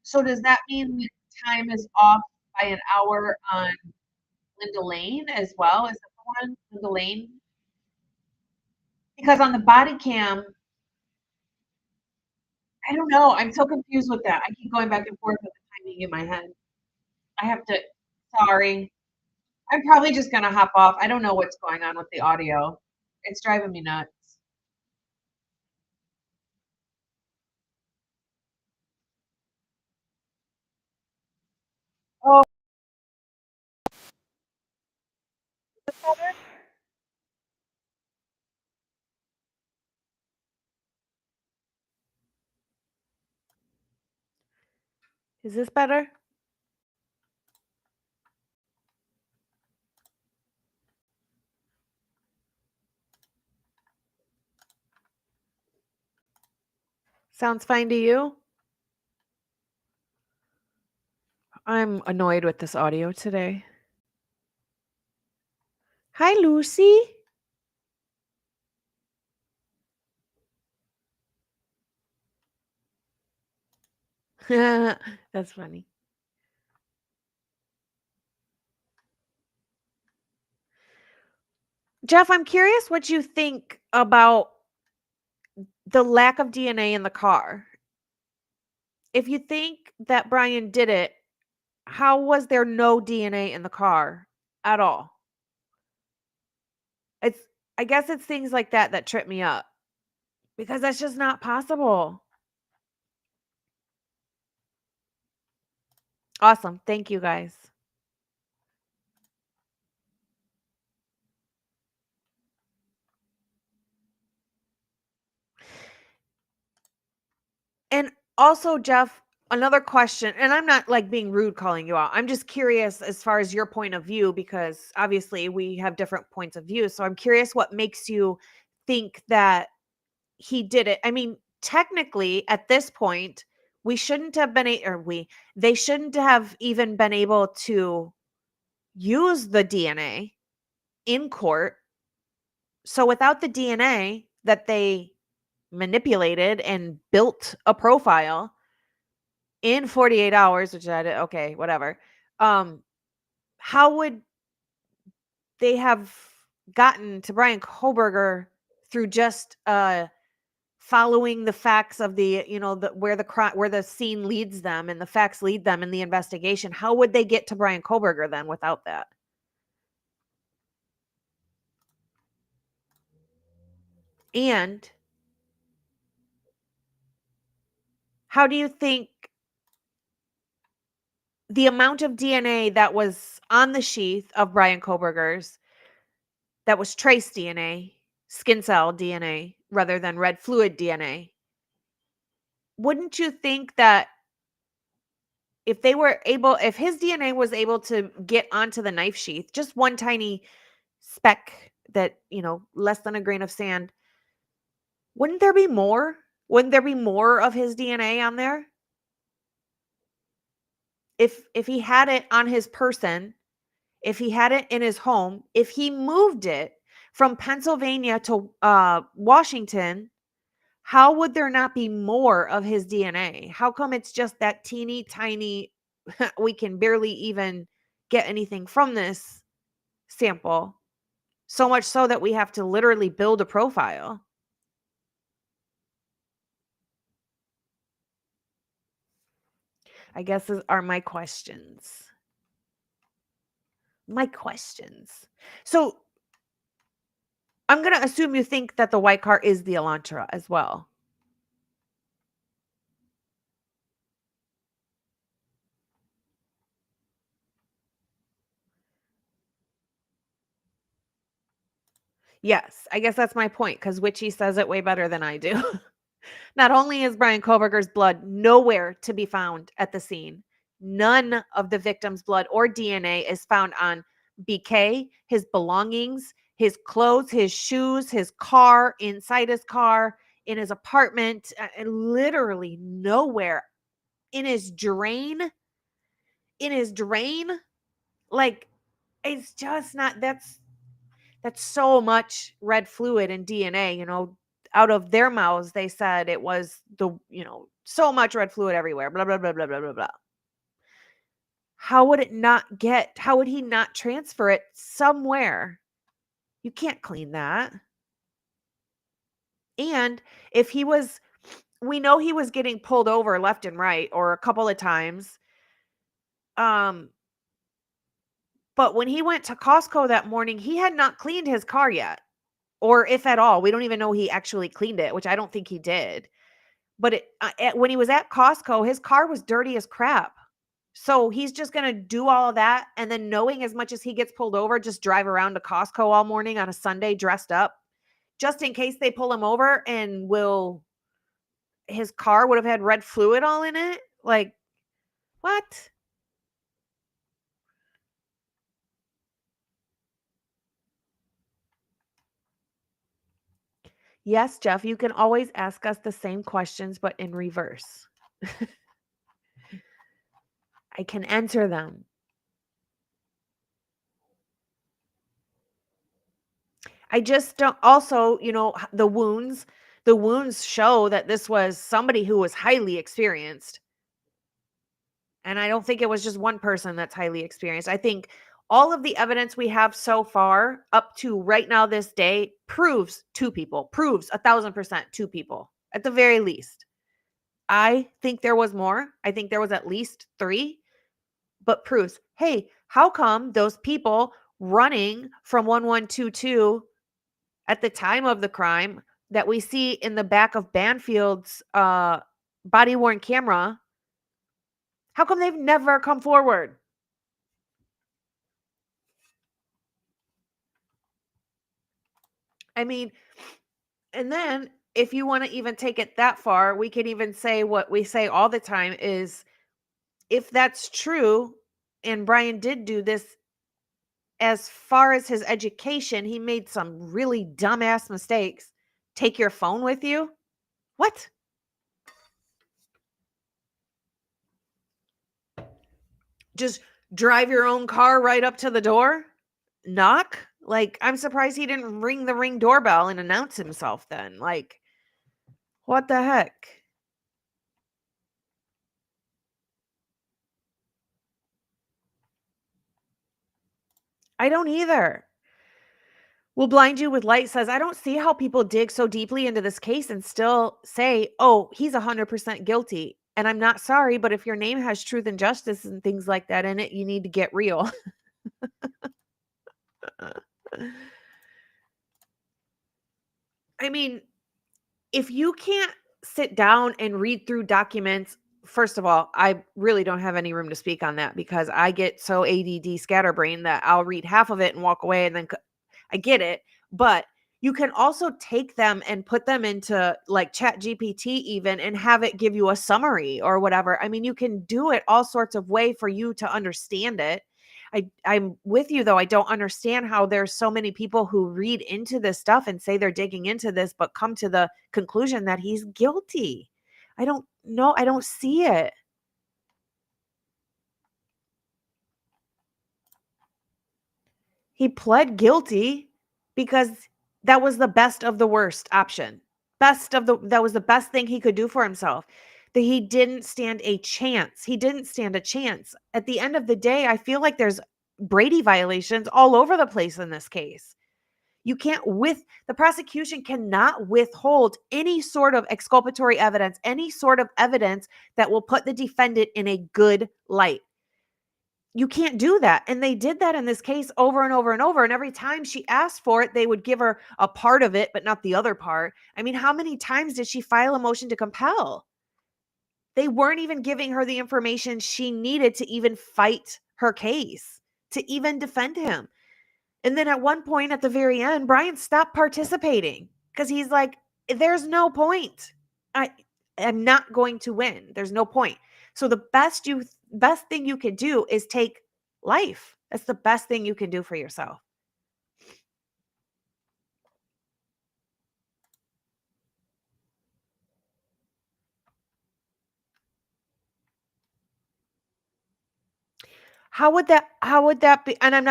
So does that mean the time is off by an hour on Linda Lane as well? Is that the one? Linda Lane? Because on the body cam, I don't know. I'm so confused with that. I keep going back and forth with the timing in my head. I have to, sorry. I'm probably just gonna hop off. I don't know what's going on with the audio. It's driving me nuts. Oh, Is this better? Sounds fine to you? I'm annoyed with this audio today. Hi, Lucy. That's funny. Jeff, I'm curious what you think about the lack of DNA in the car. If you think that Brian did it, how was there no DNA in the car at all? I guess it's things like that that trip me up because that's just not possible. Awesome. Thank you guys. And also, Jeff, another question, and I'm not like being rude calling you out. I'm just curious as far as your point of view, because obviously we have different points of view. So I'm curious what makes you think that he did it. I mean, technically at this point, we shouldn't have been, they shouldn't have even been able to use the DNA in court. So without the DNA that they manipulated and built a profile in 48 hours, which I did, okay, whatever. How would they have gotten to Brian Koberger through just following the facts of the, where the scene leads them and the facts lead them in the investigation? How would they get to Brian Koberger then without that? And how do you think the amount of DNA that was on the sheath of Brian Koberger's, that was trace DNA, skin cell DNA, rather than red fluid DNA, wouldn't you think that if his DNA was able to get onto the knife sheath, just one tiny speck that, less than a grain of sand, wouldn't there be more? Wouldn't there be more of his DNA on there? If he had it on his person, if he had it in his home, if he moved it from Pennsylvania to Washington, how would there not be more of his DNA? How come it's just that teeny tiny, we can barely even get anything from this sample? So much so that we have to literally build a profile. I guess those are my questions. So I'm going to assume you think that the white car is the Elantra as well. Yes, I guess that's my point, because Witchy says it way better than I do. Not only is Brian Koberger's blood nowhere to be found at the scene, none of the victim's blood or DNA is found on BK, his belongings, his clothes, his shoes, his car, inside his car, in his apartment, and literally nowhere. In his drain. Like, it's just not, that's so much red fluid and DNA, out of their mouths, they said it was so much red fluid everywhere, blah, blah, blah, blah, blah, blah, blah. How would he not transfer it somewhere? You can't clean that. And if we know he was getting pulled over left and right, or a couple of times. But when he went to Costco that morning, he had not cleaned his car yet, or if at all. We don't even know he actually cleaned it, which I don't think he did. But when he was at Costco, his car was dirty as crap. So he's just going to do all of that. And then knowing as much as he gets pulled over, just drive around to Costco all morning on a Sunday dressed up, just in case they pull him over and his car would have had red fluid all in it. Like, what? Yes, Jeff, you can always ask us the same questions, but in reverse. I can answer them. I just don't, also, the wounds show that this was somebody who was highly experienced. And I don't think it was just one person that's highly experienced. I think all of the evidence we have so far up to right now, this day, proves 1,000% 2 people at the very least. I think there was more. I think there was at least 3, but proves, hey, how come those people running from 1122 at the time of the crime that we see in the back of Banfield's body-worn camera, how come they've never come forward? I mean, and then if you want to even take it that far, we can even say what we say all the time is, if that's true, and Brian did do this, as far as his education, he made some really dumbass mistakes. Take your phone with you? What? Just drive your own car right up to the door? Knock? Like, I'm surprised he didn't ring the Ring doorbell and announce himself then. Like, what the heck? I don't either. Will Blind You with Light says, I don't see how people dig so deeply into this case and still say, oh, he's 100% guilty. And I'm not sorry, but if your name has truth and justice and things like that in it, you need to get real. I mean, if you can't sit down and read through documents, first of all, I really don't have any room to speak on that because I get so ADD scatterbrain that I'll read half of it and walk away, and then I get it. But you can also take them and put them into like Chat GPT even and have it give you a summary or whatever. I mean, you can do it all sorts of way for you to understand it. I'm with you though. I don't understand how there's so many people who read into this stuff and say they're digging into this, but come to the conclusion that he's guilty. I don't know. I don't see it. He pled guilty because that was the best of the worst option. That was the best thing he could do for himself. That he didn't stand a chance. He didn't stand a chance. At the end of the day, I feel like there's Brady violations all over the place in this case. The prosecution cannot withhold any sort of exculpatory evidence, any sort of evidence that will put the defendant in a good light. You can't do that. And they did that in this case over and over and over. And every time she asked for it, they would give her a part of it, but not the other part. I mean, how many times did she file a motion to compel? They weren't even giving her the information she needed to even fight her case, to even defend him. And then at one point at the very end, Brian stopped participating because he's like, there's no point. I'm not going to win. There's no point. So the best thing you can do is take life. That's the best thing you can do for yourself. How would that be? And I'm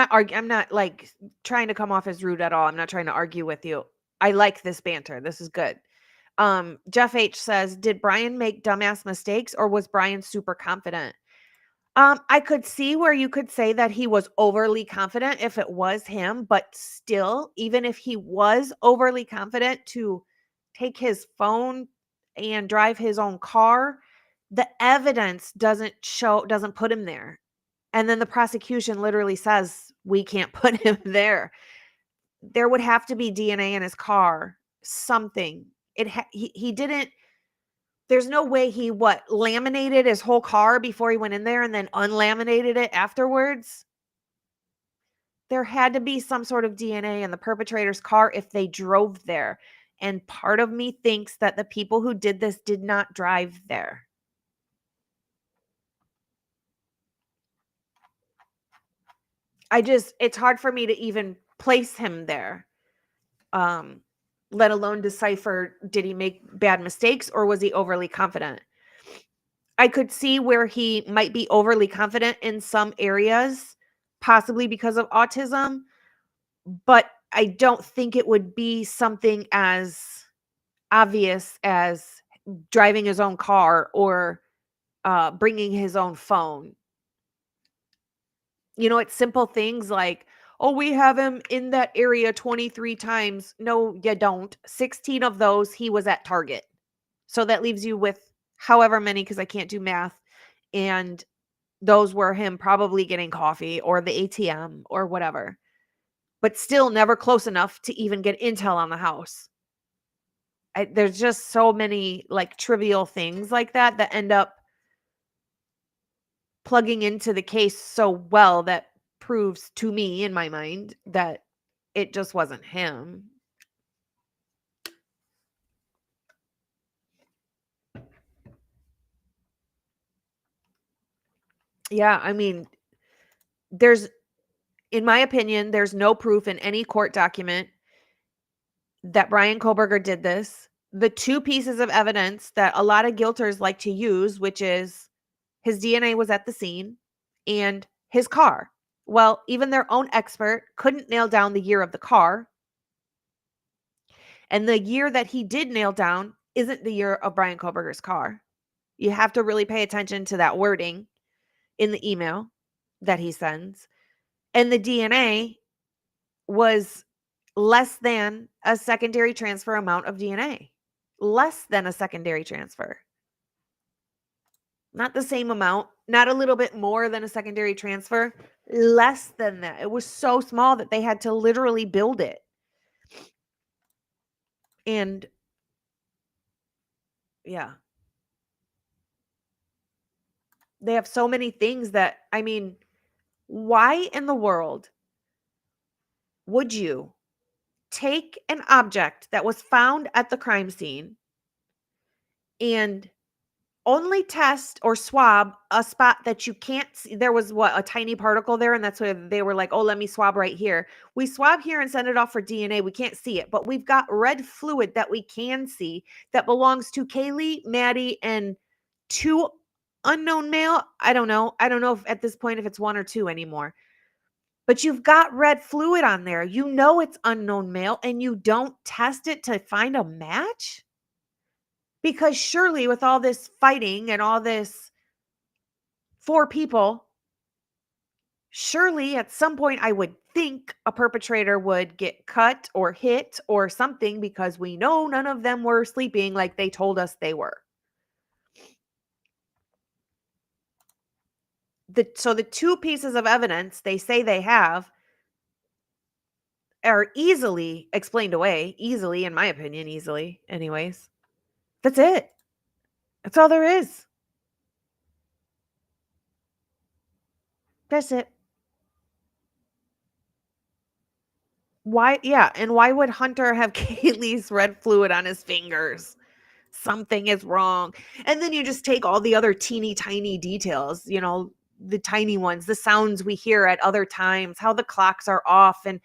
not like trying to come off as rude at all. I'm not trying to argue with you. I like this banter. This is good. Jeff H says, did Brian make dumbass mistakes or was Brian super confident? I could see where you could say that he was overly confident if it was him, but still, even if he was overly confident to take his phone and drive his own car, the evidence doesn't put him there. And then the prosecution literally says, we can't put him there. There would have to be DNA in his car, something. He didn't, there's no way he laminated his whole car before he went in there and then unlaminated it afterwards. There had to be some sort of DNA in the perpetrator's car if they drove there. And part of me thinks that the people who did this did not drive there. It's hard for me to even place him there. Let alone decipher, did he make bad mistakes or was he overly confident? I could see where he might be overly confident in some areas, possibly because of autism, but I don't think it would be something as obvious as driving his own car or bringing his own phone. It's simple things like, oh, we have him in that area 23 times. No, you don't. 16 of those, he was at Target. So that leaves you with however many, because I can't do math. And those were him probably getting coffee or the ATM or whatever. But still never close enough to even get intel on the house. There's just so many trivial things like that end up plugging into the case so well that proves to me in my mind that it just wasn't him. Yeah, I mean, in my opinion, there's no proof in any court document that Bryan Kohberger did this. The two pieces of evidence that a lot of guilters like to use, which is his DNA was at the scene and his car. Well, even their own expert couldn't nail down the year of the car. And the year that he did nail down isn't the year of Bryan Kohberger's car. You have to really pay attention to that wording in the email that he sends. And the DNA was less than a secondary transfer amount of DNA. Less than a secondary transfer. Not the same amount, not a little bit more than a secondary transfer, less than that. It was so small that they had to literally build it. And yeah. They have so many things that, I mean, why in the world would you take an object that was found at the crime scene and only test or swab a spot that you can't see? There was a tiny particle there, and that's why they were like, oh, let me swab right here. We swab here and send it off for DNA. We can't see it, but we've got red fluid that we can see that belongs to Kaylee, Maddie, and two unknown male. I don't know if at this point if it's one or two anymore. But you've got red fluid on there. You know it's unknown male, and you don't test it to find a match? Because surely with all this fighting and all this 4 people, surely at some point I would think a perpetrator would get cut or hit or something, because we know none of them were sleeping like they told us they were. So the 2 pieces of evidence they say they have are easily explained away. Easily, in my opinion, easily. Anyways, that's it. That's all there is. That's it. Why? Yeah. And why would Hunter have Kaylee's red fluid on his fingers? Something is wrong. And then you just take all the other teeny tiny details, the tiny ones, the sounds we hear at other times, how the clocks are off, and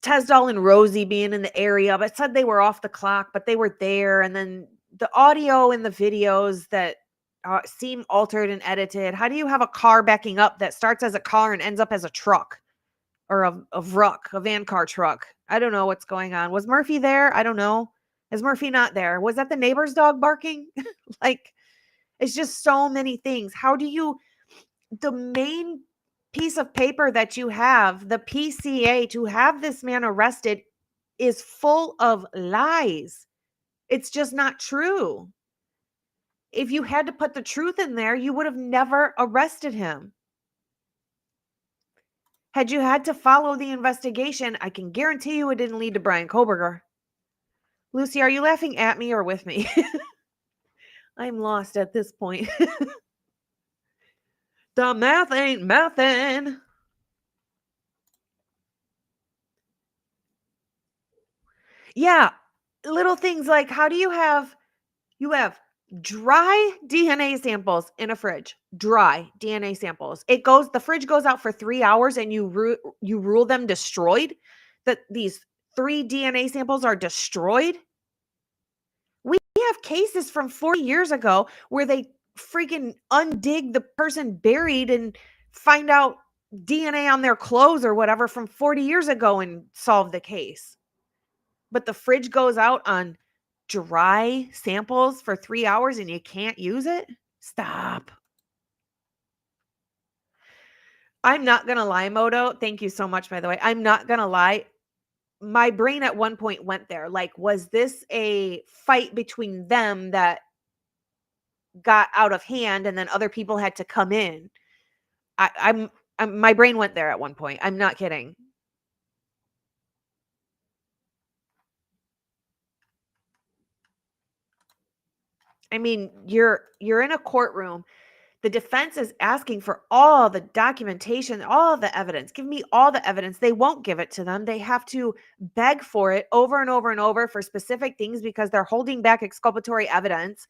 Tesdall and Rosie being in the area, but said they were off the clock, but they were there. And then the audio and the videos that seem altered and edited. How do you have a car backing up that starts as a car and ends up as a truck or a VRUC, a van car truck? I don't know what's going on. Was Murphy there? I don't know. Is Murphy not there? Was that the neighbor's dog barking? It's just so many things. How do you, the main piece of paper that you have, the PCA to have this man arrested, is full of lies. It's just not true. if you had to put the truth in there, you would have never arrested him. Had you had to follow the investigation, I can guarantee you it didn't lead to Brian Koberger. Lucy, are you laughing at me or with me? I'm lost at this point. The math ain't mathin'. Yeah, little things like how do you have dry DNA samples in a fridge. Dry DNA samples. The fridge goes out for 3 hours and you rule them destroyed. That these 3 DNA samples are destroyed. We have cases from 40 years ago where they freaking undig the person buried and find out DNA on their clothes or whatever from 40 years ago and solve the case. But the fridge goes out on dry samples for 3 hours and you can't use it? Stop. I'm not going to lie, Moto. Thank you so much, by the way. I'm not going to lie. My brain at one point went there. Like, was this a fight between them that got out of hand and then other people had to come in? I'm my brain went there at one point. I'm not kidding. I mean, you're in a courtroom. The defense is asking for all the documentation, all the evidence. Give me all the evidence. They won't give it to them. They have to beg for it over and over and over for specific things because they're holding back exculpatory evidence.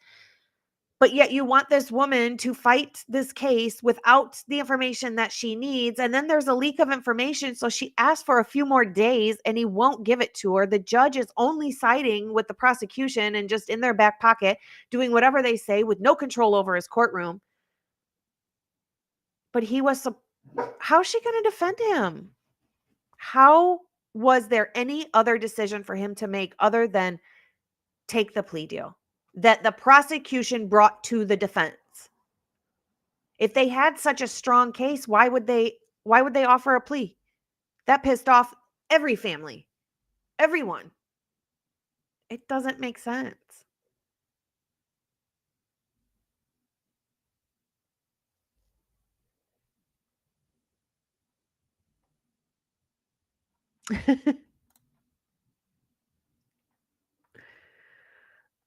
But yet you want this woman to fight this case without the information that she needs. And then there's a leak of information. So she asked for a few more days and he won't give it to her. The judge is only siding with the prosecution and just in their back pocket, doing whatever they say with no control over his courtroom. But how's she going to defend him? How was there any other decision for him to make other than take the plea deal that the prosecution brought to the defense? If they had such a strong case, why would they offer a plea? That pissed off every family, everyone. It doesn't make sense.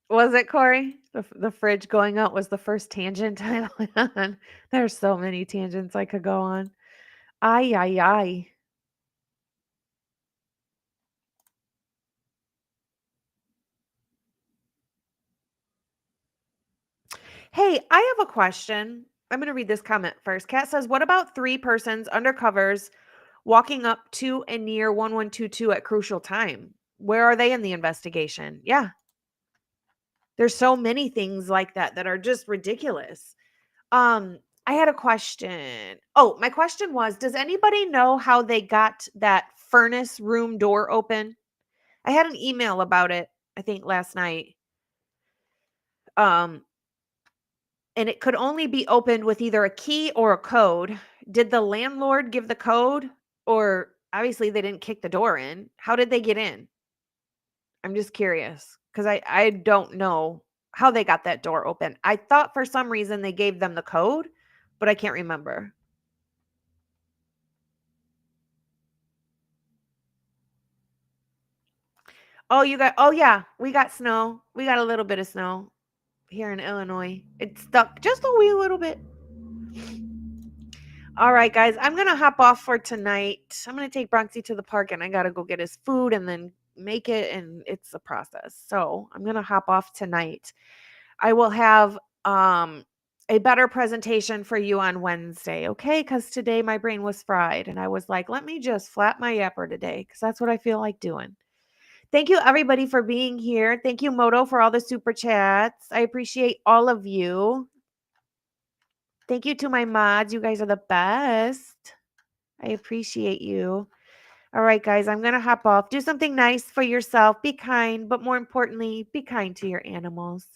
Was it, Corey? The fridge going out was the first tangent I went on. There's so many tangents I could go on. Ay, ay, ay. Hey, I have a question. I'm going to read this comment first. Kat says, what about 3 persons undercovers walking up to and near 1122 at crucial time? Where are they in the investigation? Yeah. There's so many things like that are just ridiculous. I had a question. Oh, my question was, does anybody know how they got that furnace room door open? I had an email about it, I think last night. And it could only be opened with either a key or a code. Did the landlord give the code? Or obviously they didn't kick the door in. How did they get in? I'm just curious because I don't know how they got that door open. I thought for some reason they gave them the code, but I can't remember. Oh, yeah, we got snow. We got a little bit of snow here in Illinois. It stuck just a wee little bit. All right, guys, I'm going to hop off for tonight. I'm going to take Bronxy to the park and I got to go get his food and then make it. And it's a process. So I'm going to hop off tonight. I will have a better presentation for you on Wednesday. Okay. Cause today my brain was fried and I was like, let me just flap my yapper today. Cause that's what I feel like doing. Thank you everybody for being here. Thank you Moto for all the super chats. I appreciate all of you. Thank you to my mods. You guys are the best. I appreciate you. All right, guys, I'm going to hop off. Do something nice for yourself. Be kind, but more importantly, be kind to your animals.